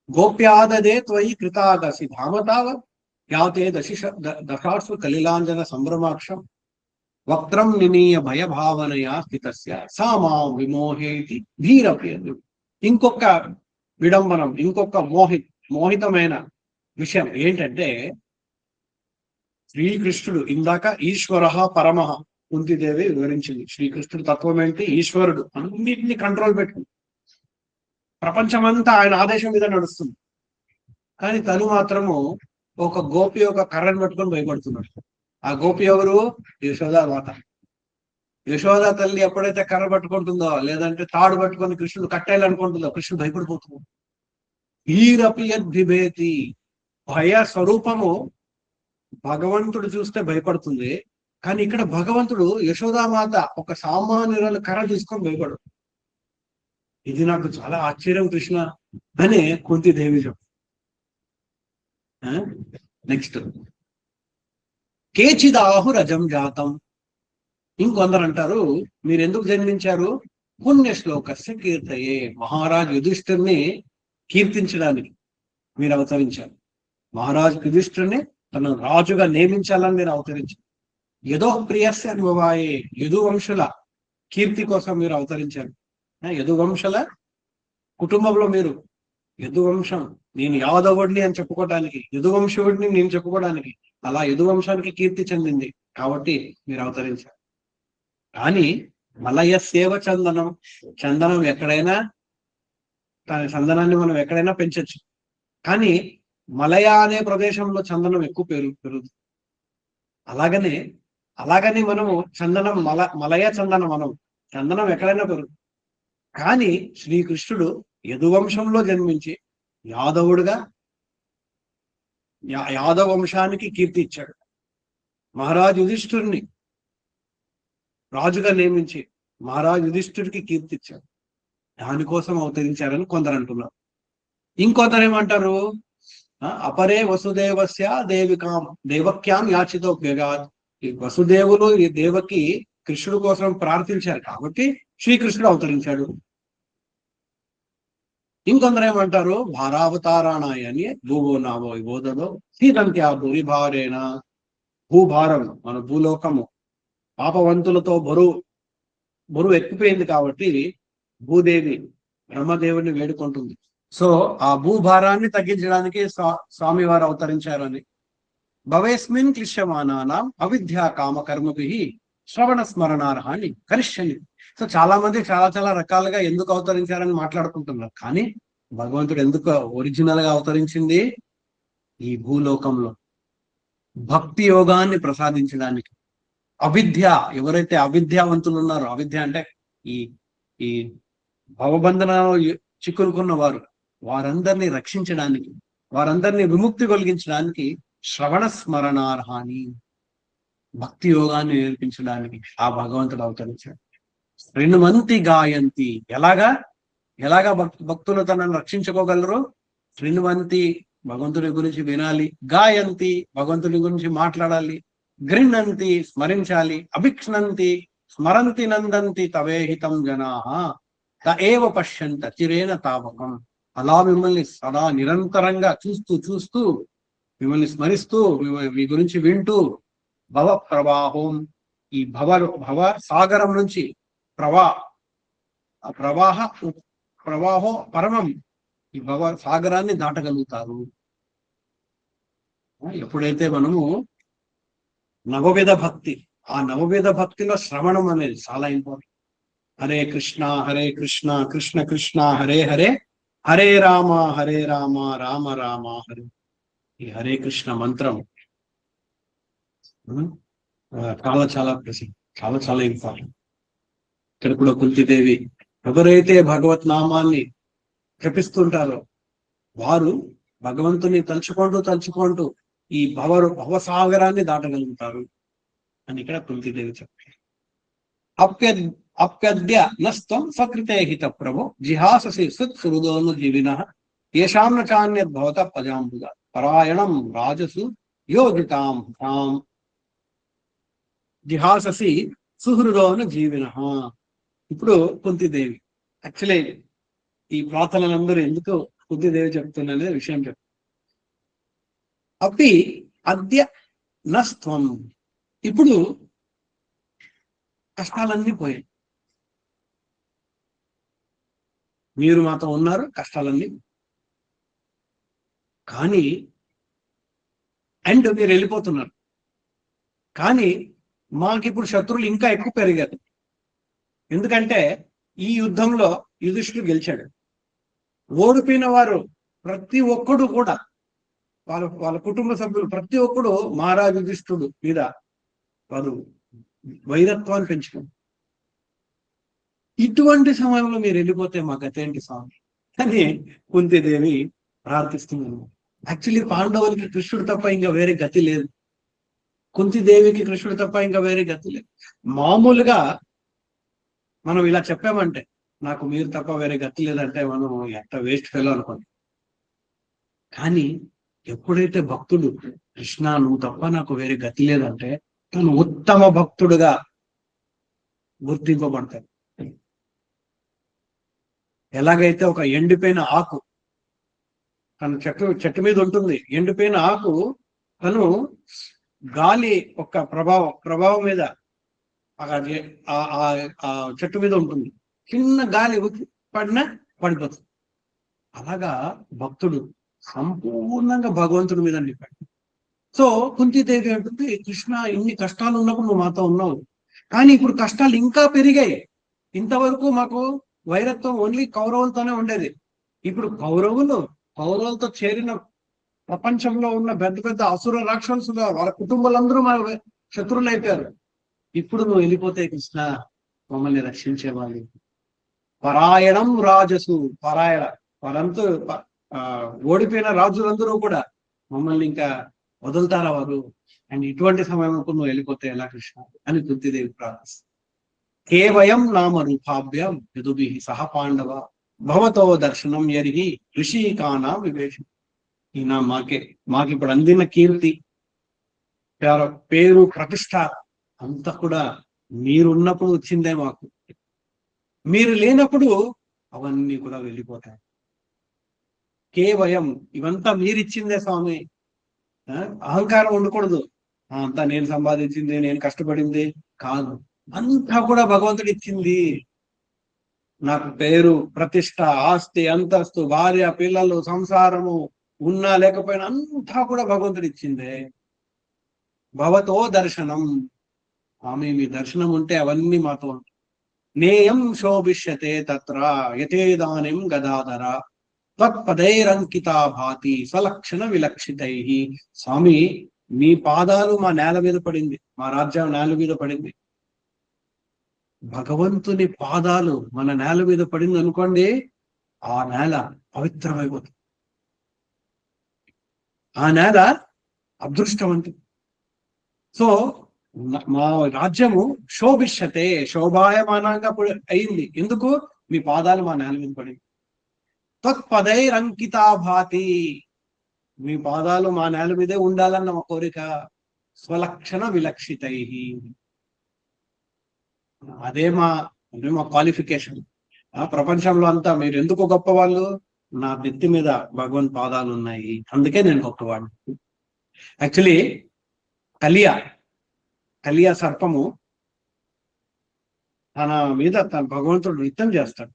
Speaker 1: గోప్యాదదే త్వయి కృతాదశి ధామతావ యాతే దశాసు కలిలాంజన సంభ్రమాక్షం వక్త్రం నినీయ భయభావనయా స్థితస్య సామా విమోహేతి ధీరప్రియుడు. ఇంకొక విడంబనం, ఇంకొక మోహితమైన విషయం ఏంటంటే, శ్రీకృష్ణుడు ఇందాక ఈశ్వర పరమః కుంతిదేవి వివరించింది. శ్రీకృష్ణుడు తత్వం ఏంటి? ఈశ్వరుడు, అన్నింటినీ కంట్రోల్ పెట్టుకుంది, ప్రపంచమంతా ఆయన ఆదేశం మీద నడుస్తుంది, కానీ తను మాత్రము ఒక గోపి ఒక కర్రను పట్టుకొని భయపడుతున్నాడు. ఆ గోపి ఎవరు? యశోదా మాత. యశోదా తల్లి ఎప్పుడైతే కర్ర పట్టుకుంటుందో, లేదంటే తాడు పట్టుకొని కృష్ణుడు కట్టేయాలనుకుంటుందో, కృష్ణుడు భయపడిపోతున్నాడు. ఈరపియద్భిభేతి, భయ స్వరూపము భగవంతుడు చూస్తే భయపడుతుంది, కానీ ఇక్కడ భగవంతుడు యశోదామాత ఒక సామాన్యురాలు కర్ర తీసుకొని భయపడు. ఇది నాకు చాలా ఆశ్చర్యం కృష్ణ అని కుంతిదేవి చెప్పు. నెక్స్ట్, కేచిదాహురజం జాతం. ఇంకొందరు అంటారు, మీరు ఎందుకు జన్మించారు? పుణ్యశ్లోకస్య కీర్తయే, మహారాజ్ యుధిష్ఠిర్ని కీర్తించడానికి మీరు అవతరించారు. మహారాజ్ యుధిష్ఠిర్ని తన రాజుగా నియమించాలని మీరు అవతరించారు. యదో ప్రియస్య అనుభవాయే, యదువంశుల కీర్తి కోసం మీరు అవతరించారు. యదువంశుల కుటుంబంలో మీరు యదువంశం, నేను యాదవుడిని అని చెప్పుకోవడానికి, యదువంశుడిని నేను చెప్పుకోవడానికి, అలా యదువంశానికి కీర్తి చెందింది కాబట్టి మీరు అవతరించారు. కానీ మలయ సేవ చందనం, చందనం ఎక్కడైనా, దాని చందనాన్ని మనం ఎక్కడైనా పెంచొచ్చు. కానీ మలయ అనే ప్రదేశంలో చందనం ఎక్కువ పెరుగుతుంది. అలాగని మనము చందనం మలయ చందనం మనం చందనం ఎక్కడైనా పెరుగుతుంది. కానీ శ్రీకృష్ణుడు యదువంశంలో జన్మించి యాదవుడుగా యాదవ వంశానికి కీర్తి ఇచ్చాడు. మహారాజు యుధిష్ఠుడిని రాజుగా నియమించి మహారాజు యుధిష్ఠుడికి కీర్తి ఇచ్చాడు. దానికోసం అవతరించారని కొందరు అంటున్నారు. ఇంకొందరు ఏమంటారు, అపరే వసుదేవస్య దేవక్యాం యాచితో వ్యగాత్. ఈ వసుదేవులు ఈ దేవకి కృష్ణుడు కోసం ప్రార్థించారు కాబట్టి శ్రీకృష్ణుడు అవతరించాడు. ఇంకొందరు ఏమంటారు, భారావతారాణాయని భూవో నావో బోధలో సీతంత్యా భూరిభారేణ. భూభారం మన భూలోకము పాపవంతులతో బరువు ఎక్కిపోయింది కాబట్టి భూదేవి బ్రహ్మదేవుని వేడుకుంటుంది. సో ఆ భూభారాన్ని తగ్గించడానికి స్వామివారు అవతరించారని. భవేస్మిన్ క్లిశ్యమానానాం అవిద్యా కామ కర్మభి శ్రవణ స్మరణార్హాన్ని కరిష్యని. సో చాలా మంది చాలా రకాలుగా ఎందుకు అవతరించారని మాట్లాడుకుంటున్నారు. కానీ భగవంతుడు ఎందుకు ఒరిజినల్ గా అవతరించింది, ఈ భూలోకంలో భక్తి యోగాన్ని ప్రసాదించడానికి. అవిద్య, ఎవరైతే అవిద్యావంతులు ఉన్నారో, అవిద్య అంటే ఈ ఈ భవబంధనలో చిక్కులుకున్న వారందరినీ రక్షించడానికి, వారందరినీ విముక్తి కలిగించడానికి శ్రవణ స్మరణార్హాన్ని, భక్తి యోగాన్ని నేర్పించడానికి ఆ భగవంతుడు అవతరించాడు. శ్రీనుమంతి గాయంతి. ఎలాగా భక్తులు తనను రక్షించుకోగలరు? శ్రీనువంతి, భగవంతుడి గురించి వినాలి. గాయంతి, భగవంతుడి గురించి మాట్లాడాలి. గృహ్ణంతి, స్మరించాలి. అభిక్ష్ణంతి, స్మరంతి నందంతి తవేహితం జనాః తఏవ పశ్యంత చిరేణ తావకం. అలా మిమ్మల్ని సదా నిరంతరంగా చూస్తూ మిమ్మల్ని స్మరిస్తూ మీ గురించి వింటూ భవ ప్రవాహం, ఈ భవ సాగరం నుంచి ప్రవాహో పరమం, ఈ భవ సాగరాన్ని దాటగలుగుతారు. ఎప్పుడైతే మనము నవవిధ భక్తి, ఆ నవవిధ భక్తిలో శ్రవణం అనేది చాలా ఇంపార్టెంట్. హరే కృష్ణ కృష్ణ కృష్ణ హరే హరే, హరే రామ రామ రామ హరే. ఈ హరే కృష్ణ మంత్రం చాలా ప్రసిద్ధి, చాలా ఇంపార్టెంట్. ఇక్కడ కూడా కుంతిదేవి, ఎవరైతే భగవత్ నామాన్ని జపిస్తుంటారో వారు భగవంతుని తలుచుకుంటూ ఈ భవసాగరాన్ని దాటగలుగుతారు అని ఇక్కడ కుంతిదేవి చెప్పారు. అప్యద్య నస్తం సకృతే హిత ప్రభు జిహాససి సురుదోను జీవిన ఏషాంన చాన్యద్భవత పజాంబుగ పరాయణం రాజసు యోగితాం తాం. జిహాససి సుహృదోను జీవిన. ఇప్పుడు కుంతిదేవి, యాక్చువల్లీ ఈ ప్రార్థనలందరూ ఎందుకు కుంతిదేవి చెప్తున్నదే విషయం చెప్తారు. అపి అద్య నస్త్వం. ఇప్పుడు కష్టాలన్నీ పోయాయి, మీరు మాతో ఉన్నారు, కష్టాలన్నీ. కానీ అండ్ మీరు వెళ్ళిపోతున్నారు, కానీ మాకిప్పుడు శత్రువులు ఇంకా ఎక్కువ పెరిగారు. ఎందుకంటే ఈ యుద్ధంలో యుధిష్ఠుడు గెలిచాడు. ఓడిపోయిన వారు ప్రతి ఒక్కడు కూడా వాళ్ళ కుటుంబ సభ్యులు ప్రతి ఒక్కడు మహారాజు యుధిష్ఠుడు మీద వారు వైరత్వాన్ని పెంచుకుంది. ఇటువంటి సమయంలో మీరు వెళ్ళిపోతే మా గతేంటి స్వామి అని కుంతిదేవి ప్రార్థిస్తున్నాను. యాక్చువల్లీ పాండవులకి కృష్ణుడు తప్ప ఇంకా వేరే గతి లేదు, కుంతిదేవికి కృష్ణుడు తప్ప ఇంకా వేరే గతి లేదు. మామూలుగా మనం ఇలా చెప్పామంటే, నాకు మీరు తప్ప వేరే గతి లేదంటే మనం ఎంత వేస్ట్ ఫెలో అనుకోండి. కానీ ఎప్పుడైతే భక్తుడు కృష్ణ నువ్వు తప్ప నాకు వేరే గతి లేదంటే తను ఉత్తమ భక్తుడుగా గుర్తింపబడతాడు. ఎలాగైతే ఒక ఎండిపోయిన ఆకు తన చెట్టు మీద ఉంటుంది, ఎండిపోయిన ఆకు తను గాలి ఒక ప్రభావం మీద ఆ చెట్టు మీద ఉంటుంది, చిన్న గాలి పడినా పడిపోతుంది. అలాగా భక్తుడు సంపూర్ణంగా భగవంతుడి మీద డిపెండ్. సో కుంతీదేవి అంటుంది, కృష్ణ ఇన్ని కష్టాలు ఉన్నప్పుడు నువ్వు మాతో ఉన్నావు, కానీ ఇప్పుడు కష్టాలు ఇంకా పెరిగాయి. ఇంతవరకు మాకు వైరత్వం ఓన్లీ కౌరవులతోనే ఉండేది. ఇప్పుడు కౌరవులతో చేరిన ప్రపంచంలో ఉన్న పెద్ద పెద్ద అసుర రాక్షసులు వాళ్ళ కుటుంబాలందరూ మా శత్రువులు అయిపోయారు. ఇప్పుడు నువ్వు వెళ్ళిపోతే కృష్ణ మమ్మల్ని రక్షించేవాళ్ళు. పరాయణం రాజసు, పరాయణ వారంతా ఓడిపోయిన రాజులందరూ కూడా మమ్మల్ని ఇంకా వదులుతారా వారు? అండ్ ఇటువంటి సమయంలో నువ్వు వెళ్ళిపోతే ఎలా కృష్ణ అని కుంతీదేవి ప్రార్థిస్తుంది. కేవయం నామ రూపాభ్యం యదుభి సహ పాండవ భవతో దర్శనం ఎరిగి ఋషికానా వివేశం. ఈయన మాకు ఇప్పుడు అందిన కీర్తి, పేరు, ప్రతిష్ట అంతా కూడా మీరున్నప్పుడు వచ్చిందే మాకు. మీరు లేనప్పుడు అవన్నీ కూడా వెళ్ళిపోతాయి. కేవయం ఇవంతా మీరిచ్చిందే స్వామి. అహంకారం ఉండకూడదు. అంతా నేను సంపాదించింది, నేను కష్టపడింది కాదు, అంతా కూడా భగవంతుడు ఇచ్చింది. నాకు పేరు, ప్రతిష్ట, ఆస్తి, అంతస్తు, భార్య, పిల్లలు, సంసారము ఉన్నా లేకపోయినా అంతా కూడా భగవంతుడు ఇచ్చిందే. భవతో దర్శనం, స్వామి మీ దర్శనం ఉంటే అవన్నీ మాతో ఉంటాయి. నేయం శోభిష్యతే తత్ర యతేదానిం గదాధర తత్పదైరంకితా భాతి స్వలక్షణ విలక్షితై. స్వామి మీ పాదాలు మా నేల మీద పడింది, మా రాజ్యం నేల మీద పడింది. భగవంతుని పాదాలు మన నేల మీద పడింది అనుకోండి, ఆ నేల పవిత్రమైపోతుంది. ఆ నేల అదృష్టవంతుడు. సో మా రాజ్యము శోభిష్యతే, శోభాయమానంగా అయింది. ఎందుకు? మీ పాదాలు మా నేల మీద పడింది. తత్పదైరంకితా భాతి, మీ పాదాలు మా నేల మీదే ఉండాలన్న మా కోరిక. స్వలక్షణ విలక్షితై, అదే మా క్వాలిఫికేషన్. ప్రపంచంలో అంతా మీరు ఎందుకు గొప్పవాళ్ళు? నా నెత్తి మీద భగవంత్ పాదాలు ఉన్నాయి, అందుకే నేను గొప్పవాడు. యాక్చువల్లీ కలియా సర్పము తన మీద భగవంతుడు నృత్యం చేస్తాడు.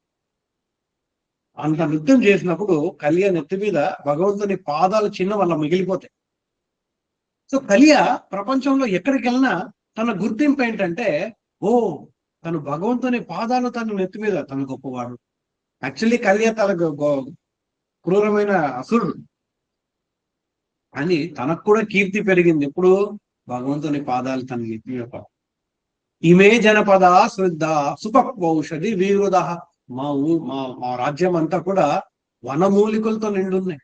Speaker 1: అంత నృత్యం చేసినప్పుడు కలియ నెత్తి మీద భగవంతుని పాదాలు చిన్న వల్ల మిగిలిపోతాయి. సో కలియ ప్రపంచంలో ఎక్కడికి వెళ్ళినా తన గుర్తింపు ఏంటంటే, ఓ తను భగవంతుని పాదాలు తన నెత్తి మీద, తన గొప్పవాడు. యాక్చువల్లీ కలియ తన క్రూరమైన అసురుడు, అని తనకు కూడా కీర్తి పెరిగింది. ఎప్పుడు? భగవంతుని పాదాలు తన నెత్తి మీద. ఇమే జనపద శ్రద్ధ సుపౌషధి వీరుద. మా రాజ్యం అంతా కూడా వనమూలికలతో నిండున్నాయి,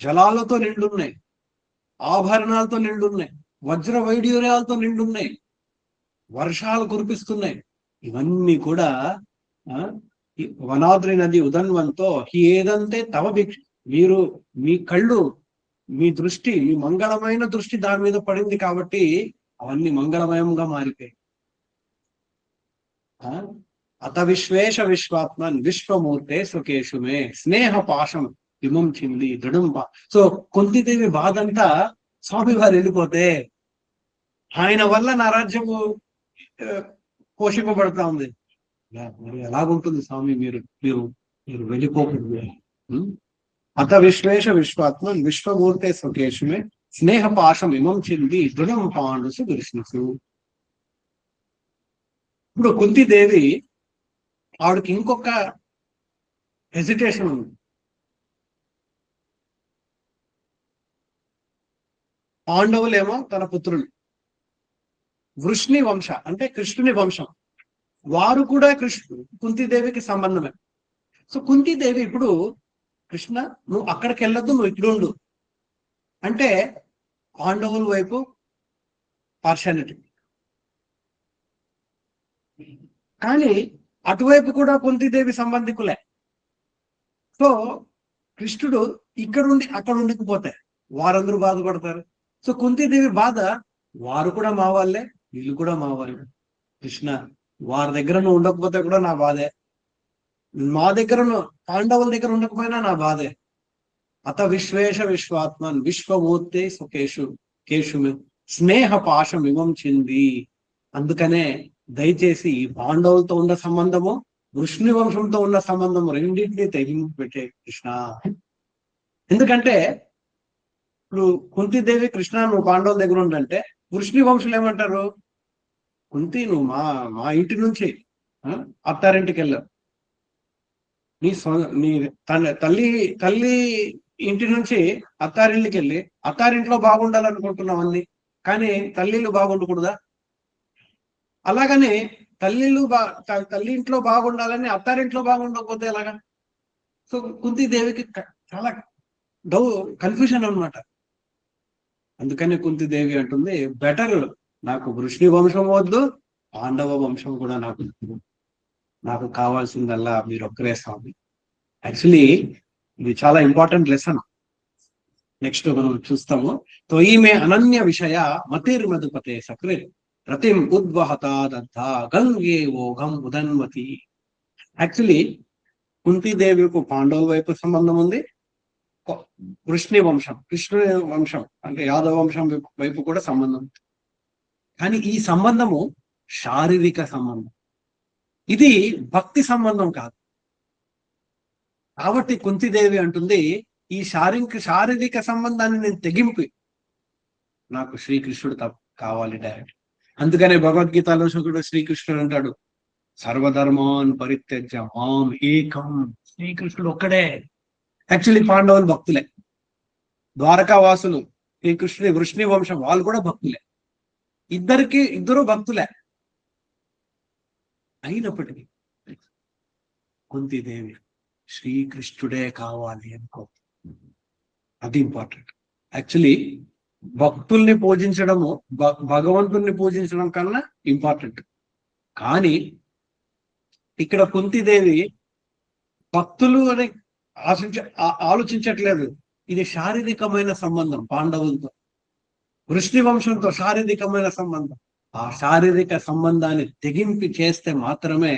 Speaker 1: జలాలతో నిండున్నాయి, ఆభరణాలతో నిండున్నాయి, వజ్ర వైడ్యూర్యాలతో నిండున్నాయి, వర్షాలు కురిపిస్తున్నాయి. ఇవన్నీ కూడా వనాద్రి నది ఉదన్వంతో ఏదంటే తవ భిక్ష. మీరు మీ కళ్ళు, మీ దృష్టి, మీ మంగళమైన దృష్టి దాని మీద పడింది కాబట్టి అవన్నీ మంగళమయంగా మారిపోయాయి. అత విశ్వేశ విశ్వాత్మన్ విశ్వమూర్తే స్వకేశుమే స్నేహ పాశం విముంచింది దృఢం. సో కుంతీదేవి బాధంతా స్వామి వారు వెళ్ళిపోతే, ఆయన వల్ల నా రాజ్యము పోషింపబడతా ఉంది. మరి ఎలాగుంటుంది స్వామి మీరు మీరు మీరు వెళ్ళిపోకూడదు. అత విశ్వేశ విశ్వాత్మన్ విశ్వమూర్తే స్వకేశుమే స్నేహ పాశం విముంచింది దృఢం పాండుసు దృష్ణిసు. ఇప్పుడు కుంతీదేవి ఆవిడకి ఇంకొక హెసిటేషన్ ఉంది. పాండవులేమో తన పుత్రులు, వృష్ణి వంశ అంటే కృష్ణుని వంశం, వారు కూడా కుంతీదేవికి సంబంధమే. సో కుంతీదేవి ఇప్పుడు, కృష్ణ నువ్వు అక్కడికి వెళ్ళొద్దు, నువ్వు ఇక్కడ ఉండు అంటే పాండవుల వైపు పార్షాలిటీ. కానీ అటువైపు కూడా కుంతీదేవి సంబంధికులే. సో కృష్ణుడు ఇక్కడుండి అక్కడ ఉండకపోతే వారందరూ బాధపడతారు. సో కుంతీదేవి బాధ, వారు కూడా మా వాళ్ళే, వీళ్ళు కూడా మా వాళ్ళే. కృష్ణ వారి దగ్గర నువ్వు ఉండకపోతే కూడా నా బాధే, మా దగ్గర పాండవుల దగ్గర ఉండకపోయినా నా బాధే. అత విశ్వేశ విశ్వాత్మన్ విశ్వమూర్తి కేశుమే స్నేహ పాశం విమంచింది. అందుకనే దయచేసి ఈ పాండవులతో ఉన్న సంబంధము వృష్ణి వంశంతో ఉన్న సంబంధం రెండింటినీ తెగింపు పెట్టే కృష్ణ. ఎందుకంటే ఇప్పుడు కుంతిదేవి కృష్ణ నువ్వు పాండవుల దగ్గర ఉండంటే వృష్ణి వంశులు ఏమంటారు, కుంతి నువ్వు మా మా ఇంటి నుంచి అత్తారింటికి వెళ్ళావు, నీ తల్లి తల్లి ఇంటి నుంచి అత్తారింటికి వెళ్ళి అత్తారింట్లో బాగుండాలనుకుంటున్నావు అన్ని, కానీ తల్లిళ్ళు బాగుండకూడదా? అలాగని తల్లి ఇంట్లో బాగుండాలని అత్తారింట్లో బాగుండకపోతే ఎలాగా? సో కుంతిదేవికి చాలా కన్ఫ్యూజన్ అనమాట. అందుకని కుంతిదేవి అంటుంది బెటర్ నాకు వృష్ణి వంశం వద్దు, పాండవ వంశం కూడా నాకు కావాల్సిందల్లా మీరు ఒక్కరే స్వామి. యాక్చువల్లీ ఇది చాలా ఇంపార్టెంట్ లెసన్. నెక్స్ట్ మనం చూస్తాము. తో ఈమె అనన్య విషయ మతిర్మధుపతే సకృ రతిం ఉద్వహత దత్తా గంగే ఓఘం ఉదన్వతి. యాక్చువల్లీ కుంతిదేవికు పాండవుల వైపు సంబంధం ఉంది, వృష్ణి వంశం కృష్ణుని వంశం అంటే యాదవ వంశం వైపు కూడా సంబంధం. కానీ ఈ సంబంధము శారీరక సంబంధం, ఇది భక్తి సంబంధం కాదు. కాబట్టి కుంతిదేవి అంటుంది ఈ శారీరక సంబంధాన్ని నేను తెగింపు నాకు శ్రీకృష్ణుడు కావాలి డైరెక్ట్. అందుకనే భగవద్గీతలో శ్రీకృష్ణుడు అంటాడు సర్వధర్మాన్ పరిత్యజ్య మాం ఏకం. శ్రీకృష్ణుడు ఒక్కడే. యాక్చువల్లీ పాండవులు భక్తులే, ద్వారకావాసులు శ్రీకృష్ణుడి వృష్ణి వంశం వాళ్ళు కూడా భక్తులే, ఇద్దరు భక్తులే. అయినప్పటికీ కుంతిదేవి శ్రీకృష్ణుడే కావాలి అనుకో, అది ఇంపార్టెంట్. యాక్చువల్లీ భక్తుల్ని పూజించడము భగవంతుణ్ణి పూజించడం కన్నా ఇంపార్టెంట్. కానీ ఇక్కడ కుంతిదేవి భక్తులు అని ఆలోచించట్లేదు. ఇది శారీరకమైన సంబంధం, పాండవులతో వృష్ణి వంశంతో శారీరకమైన సంబంధం. ఆ శారీరక సంబంధాన్ని తెగింపి చేస్తే మాత్రమే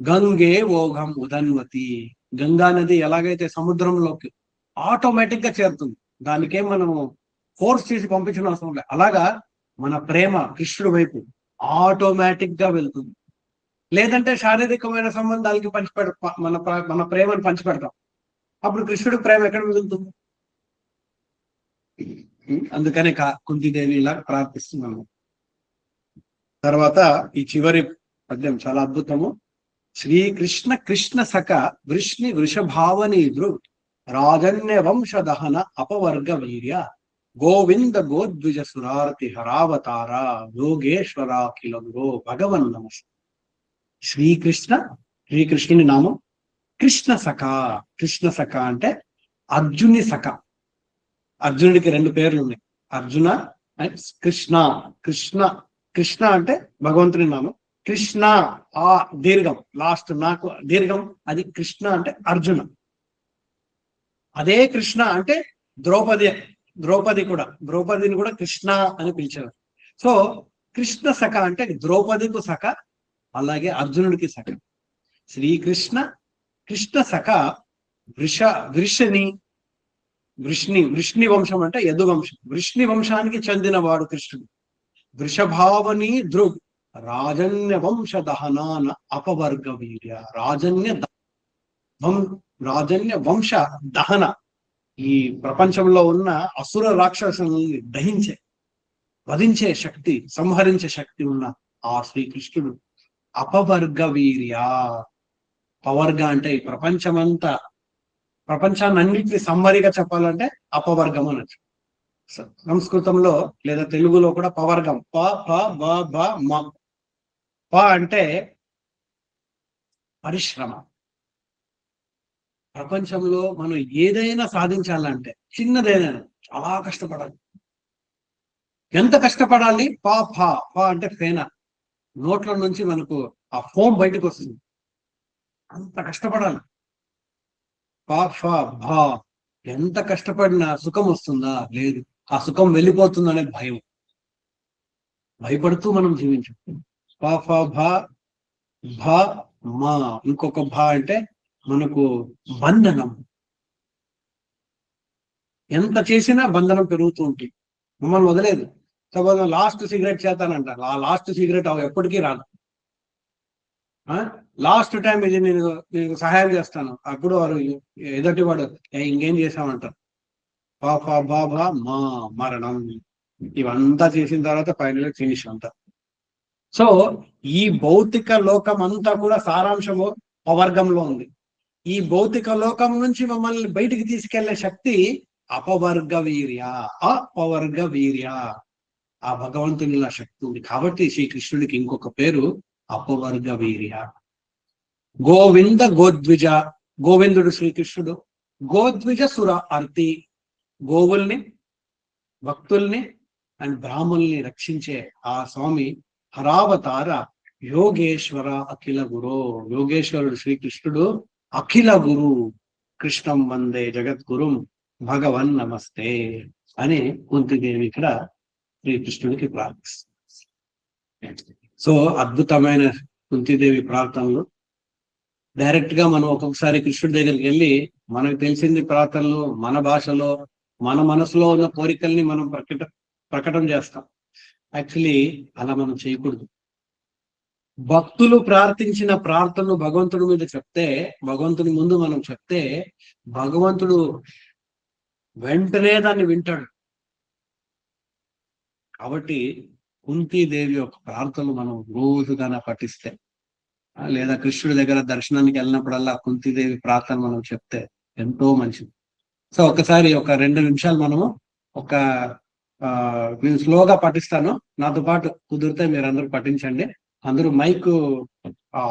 Speaker 1: గంగే ఓఘం ఉదన్వతి. గంగా నది ఎలాగైతే సముద్రంలోకి ఆటోమేటిక్ గా చేరుతుంది, దానికే మనము ఫోర్స్ చేసి పంపించిన అవసరం లేదు. అలాగా మన ప్రేమ కృష్ణుడి వైపు ఆటోమేటిక్ గా వెళ్తుంది. లేదంటే శారీరకమైన సంబంధాలకి మన ప్రేమను పంచిపెడతాం, అప్పుడు కృష్ణుడి ప్రేమ ఎక్కడ మిగులుతుంది? అందుకనే కుంతిదేవి ఇలా ప్రార్థిస్తున్నాము. తర్వాత ఈ చివరి పద్యం చాలా అద్భుతము. శ్రీకృష్ణ కృష్ణ సఖ వృష్ణి వృషభావనీదృ రాజన్య వంశ దహన అపవర్గ వీర్య గోవింద గోద్విజ సురారతి హరావతార యోగేశ్వరాఖిలం గో భగవన్ నమస్తే. శ్రీకృష్ణుని నామం కృష్ణ సఖ. కృష్ణ సఖ అంటే అర్జుని సఖ. అర్జునుడికి రెండు పేర్లు ఉన్నాయి, అర్జున అండ్ కృష్ణ. కృష్ణ అంటే భగవంతుని నామం. కృష్ణ ఆ దీర్ఘం లాస్ట్ నాకు దీర్ఘం, అది కృష్ణ అంటే అర్జున. అదే కృష్ణ అంటే ద్రౌపదిని కూడా కృష్ణ అని పిలిచారు. సో కృష్ణ సఖ అంటే ద్రౌపదికు సఖ, అలాగే అర్జునుడికి సఖ. కృష్ణ సఖ వృష్ణి వంశం అంటే యదు వంశం, వృష్ణి వంశానికి చెందినవాడు కృష్ణుడు. వృషభావని ధృగ్ రాజన్య వంశ దహనాన అపవర్గ వీర్య. రాజన్య వంశ దహన, ఈ ప్రపంచంలో ఉన్న అసుర రాక్షసుల్ని వధించే శక్తి, సంహరించే శక్తి ఉన్న ఆ శ్రీకృష్ణుడు అపవర్గ వీర్య. పవర్గ అంటే ఈ ప్రపంచాన్ని సంవరిగా చెప్పాలంటే అపవర్గం అనొచ్చు. సంస్కృతంలో లేదా తెలుగులో కూడా పవర్గం ప ప బ బ మ. ప అంటే పరిశ్రమ. ప్రపంచంలో మనం ఏదైనా సాధించాలంటే చిన్నదైనా చాలా కష్టపడాలి. ఎంత కష్టపడాలి? ప అంటే ఫేన, నోట్ల నుంచి మనకు ఆ ఫోమ్ బయటకు వస్తుంది, అంత కష్టపడాలి. ప ఫ భ ఎంత కష్టపడినా సుఖం వస్తుందా? లేదు. ఆ సుఖం వెళ్ళిపోతుందనే భయపడుతూ మనం జీవించాం. ప ఫ భ మా. ఇంకొక భ అంటే మనకు బంధనం. ఎంత చేసినా బంధనం పెరుగుతూ ఉంటుంది, మమ్మల్ని వదిలేదు. లాస్ట్ సిగరెట్ చేస్తానంటారు, ఆ లాస్ట్ సిగరెట్ ఎప్పటికీ రాదు. లాస్ట్ టైం ఇది నేను నీకు సహాయం చేస్తాను, అప్పుడు వారు ఎదుటి వాడు ఇంకేం చేశామంటారు, పాప బాబా మా మరణం, ఇవంతా చేసిన తర్వాత ఫైనల్ ఫినిష్ అంటారు. సో ఈ భౌతిక లోకం అంతా కూడా సారాంశము అపవర్గంలో ఉంది. ఈ భౌతిక లోకం నుంచి మమ్మల్ని బయటికి తీసుకెళ్లే శక్తి అపవర్గ వీర్య, అపవర్గ వీర్య, ఆ భగవంతునిలో శక్తి ఉంది. కాబట్టి శ్రీకృష్ణుడికి ఇంకొక పేరు అపవర్గ వీర్య. గోవింద గోద్విజ, గోవిందుడు శ్రీకృష్ణుడు. గోద్విజ సుర అర్తి, గోవుల్ని, భక్తుల్ని అండ్ బ్రాహ్మణుల్ని రక్షించే ఆ స్వామి హరావతార యోగేశ్వర అఖిల గురు. యోగేశ్వరుడు శ్రీకృష్ణుడు అఖిల గురు, కృష్ణం వందే జగద్గురుం భగవన్ నమస్తే అని కుంతిదేవి ఇక్కడ శ్రీకృష్ణుడికి ప్రార్థిస్తుంది. సో అద్భుతమైన కుంతిదేవి ప్రార్థనలు. డైరెక్ట్ గా మనం ఒక్కొక్కసారి కృష్ణుడి దగ్గరికి వెళ్ళి మనకు తెలిసింది ప్రార్థనలు మన భాషలో మన మనసులో ఉన్న కోరికల్ని మనం ప్రకటన చేస్తాం. యాక్చువల్లీ అలా మనం చేయకూడదు. భక్తులు ప్రార్థించిన ప్రార్థనలు భగవంతుడి మీద చెప్తే, భగవంతుడి ముందు మనం చెప్తే భగవంతుడు వెంటనే దాన్ని వింటాడు. కాబట్టి కుంతీదేవి యొక్క ప్రార్థనలు మనం రోజుగానే పఠిస్తే, లేదా కృష్ణుడి దగ్గర దర్శనానికి వెళ్ళినప్పుడల్లా కుంతీదేవి ప్రార్థన మనం చెప్తే ఎంతో మంచిది. సో ఒకసారి ఒక 2 నిమిషాలు మనము నేను స్లోగా పఠిస్తాను, నాతో పాటు కుదిరితే మీరు అందరూ పఠించండి. అందరూ మైక్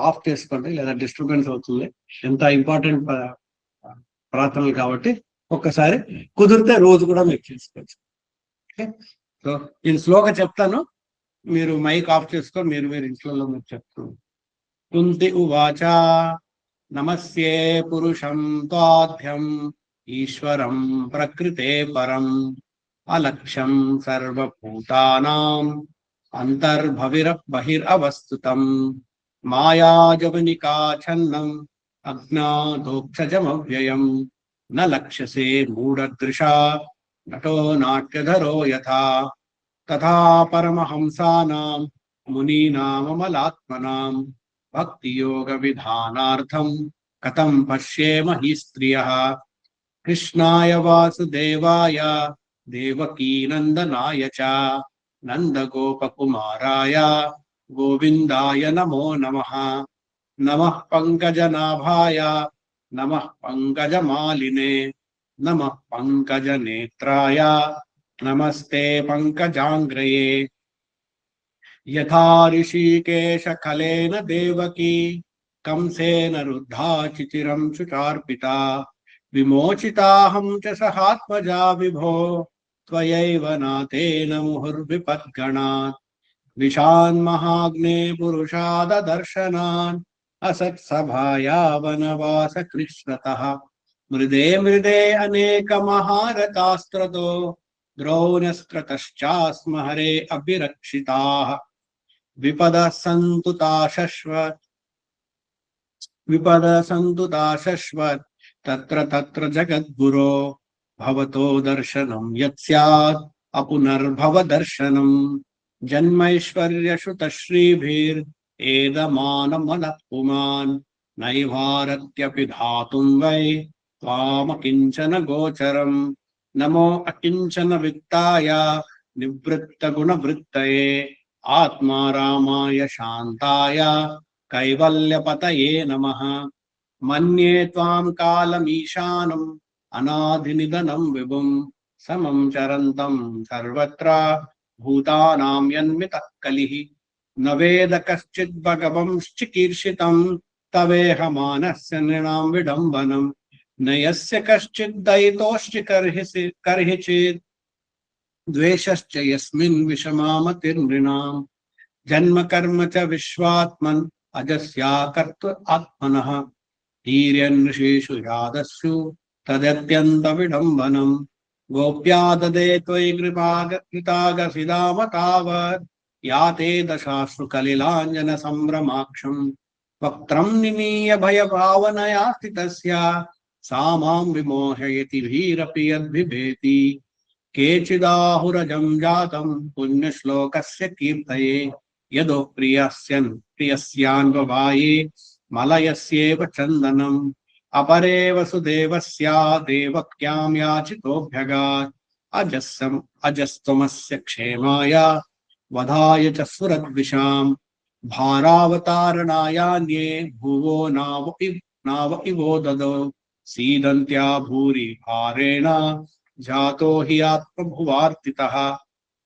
Speaker 1: ఆఫ్ చేసుకోండి, లేదా డిస్టర్బెన్స్ అవుతుంది. ఎంత ఇంపార్టెంట్ ప్రార్థనలు కాబట్టి ఒక్కసారి కుదిరితే రోజు కూడా మీరు చేసుకోవచ్చు. ఓకే, సో నేను స్లోగా చెప్తాను, మీరు మైక్ ఆఫ్ చేసుకొని మీరు ఇంట్లో మీరు చెప్తున్నారు. కుంతి ఉవాచ నమస్యే పురుషం త్వాభ్యం ఈశ్వరం ప్రకృతే పరం అలక్ష్యం సర్వభూతానాం అంతర్బహిరవస్తుతం మాయాజవనికాఛన్నం అజ్ఞాతోక్షజమవ్యయం న లక్ష్యసే మూఢదృశా నటో నాట్యధరో యథా తథా పరమహంసానాం మునీనామమలాత్మనాం భక్తియోగ విధానార్థం కథం పశ్యేమ హి స్త్రియః కృష్ణాయ వాసుదేవాయ దేవకీనందనాయ చ నందగోపకుమారాయ గోవిందాయ నమో నమః. నమః పంకజనాభాయ నమః పంకజమాలినే నమః పంకజనేత్రాయ నమస్తే పంకజాంగ్రయే. యథా ఋషికేశ ఖలేన దేవకీ కంసేన రుద్ధా చిచిరం చుచార్పితా విమోచితాహం చ సహాత్మజా విభో త్వయైవ నాతేన ముహుర్విపద్గణాత్ విశాన్మహాగ్నే పురుషాదదర్శనాన్ అసత్సభాయా వనవాస కృష్ణతః మృదే మృదే అనేక మహారథాస్త్రతో ద్రోణస్త్రతశ్చాస్మ హరే అభిరక్షితాః విపద సంతుతాశశ్వత్ తత్ర తత్ర జగద్గురో భవతో దర్శనం యత్ స్యాత్ అపునర్భవ దర్శనం జన్మైశ్వర్యశ్రుతశ్రీభిరేదమానమనః పుమాన్ నైవారత్యపి ధాతుం వై త్వామకించన గోచరం నమో అకించన విత్తాయ నివృత్త గుణవృత్తయే ఆత్మారామాయ శాంతాయ కైవల్యపతయే నమః. మన్యే త్వాం కాలమీశానం అనాదినిధనం విభుం సమం చరంతం సర్వత్ర భూతానాం యన్మితః కలిః న వేద కశ్చిద్ భగవంశ్చికీర్షితం తవేహ మానస్య నృణాం విడంబనం న యస్య కశ్చిద్ దయితోశ్చి కర్హిచిత్ ద్వేషశ్చ యస్మిన్ విషమామతిర్నృణాం జన్మ కర్మ చ విశ్వాత్మన్ అజస్యాకర్త ఆత్మనః ధీర్యన్షేషు యాదస్సు తదత్యంత విడంబనం గోప్యా దదే త్వయి కృతాగసిదామ తావత్ యాతే దశాశ్రు కలిలాంజన సంభ్రమాక్షం వక్త్రం నిమీయ భయభావనయా స్థితస్య సా మాం విమోహయతి భీరపి యద్భిభేతి కేచిదాహురజం జాతం పుణ్యశ్లోకస్య కీర్తయే యదో ప్రియస్యన్ प्रियस्यान्ववाये मलयस्येव चन्दनम् अपरे वसुदेवस्या देवक्यां याचितोऽभ्यगात् अजस्त्वमस्य क्षेमाय वधाय च सुरद्विषाम् भारावतारणायान्ये भुवो नाव इवो ददौ सीदन्त्या भूरि भारेण जातो हि आत्मभुवार्तितः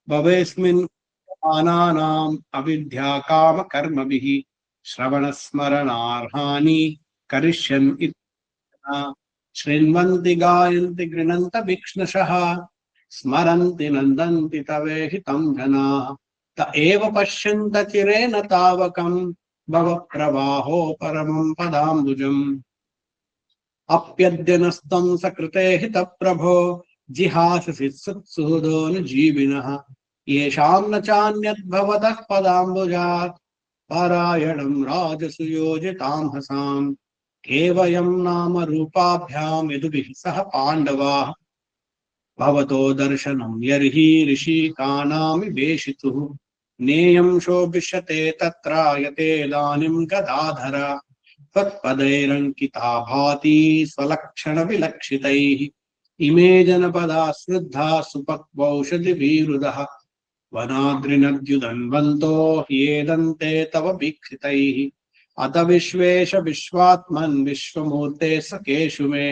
Speaker 1: भवेस्मिन् मानानाम् अविद्या काम कर्मभिः श्रवणस्मरणार्हानि करिष्यन् शृण्वन्ति गायन्ति गृह्णन्त विक्ष्णशः स्मरन्ति नन्दन्ति तवेहितं जनाः त एव पश्यन्त चिरेण तावकम् भवप्रवाहो परमं पदाम्बुजम् अप्यद्यनस्तं सकृते हितप्रभो जिहाससि सुहृदोऽनुजीविनः येषां न चान्यद्भवतः पदाम्बुजात् पारायणं राजसुयोजितां हसाम् केवयं नाम रूपाभ्यां यदुभिः सह पाण्डवाः भवतो दर्शनं यर्हि ऋषिकानामिवेशितुः नेयं शोभिष्यते तत्र यतेदानीं गदाधर त्वत्पदैरङ्किता भाति स्वलक्षणविलक्षितैः इमे जनपदा श्रद्धा सुपक्वौषधिभिरुदः वनाद्रिनद्युदन्वन्तो ह्येदन्ते तव वीक्षितैः अत विश्वेश विश्वात्मन् विश्वमूर्ते सखेषु मे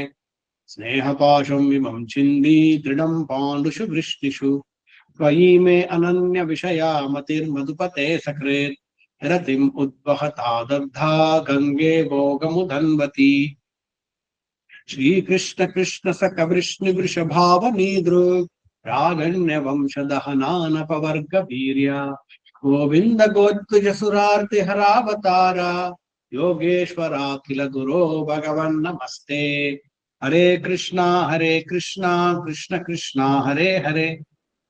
Speaker 1: स्नेहपाशं इमं छिन्दी दृढं पाण्डुषु वृष्टिषु त्वयि मे अनन्य विषया मतिर्मधुपते सकृत् रतिम् उद्वहता दग्धा गंगे भोगमुदन्वती श्रीकृष्ण कृष्ण सख वृष्णि वृषभावनीदृक् रागण्य वंशदहनानपवर्ग वीर्य गोविंद गोत्तुज सुरार्ति हरावतारा योगेश्वराखिल गुरो भगवन् नमस्ते हरे कृष्णा कृष्ण कृष्णा हरे हरे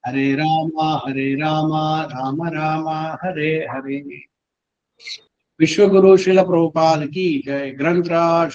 Speaker 1: हरे राम राम राम हरे हरे। विश्वगुरु श्रील प्रभुपाद की जय। ग्रंथराज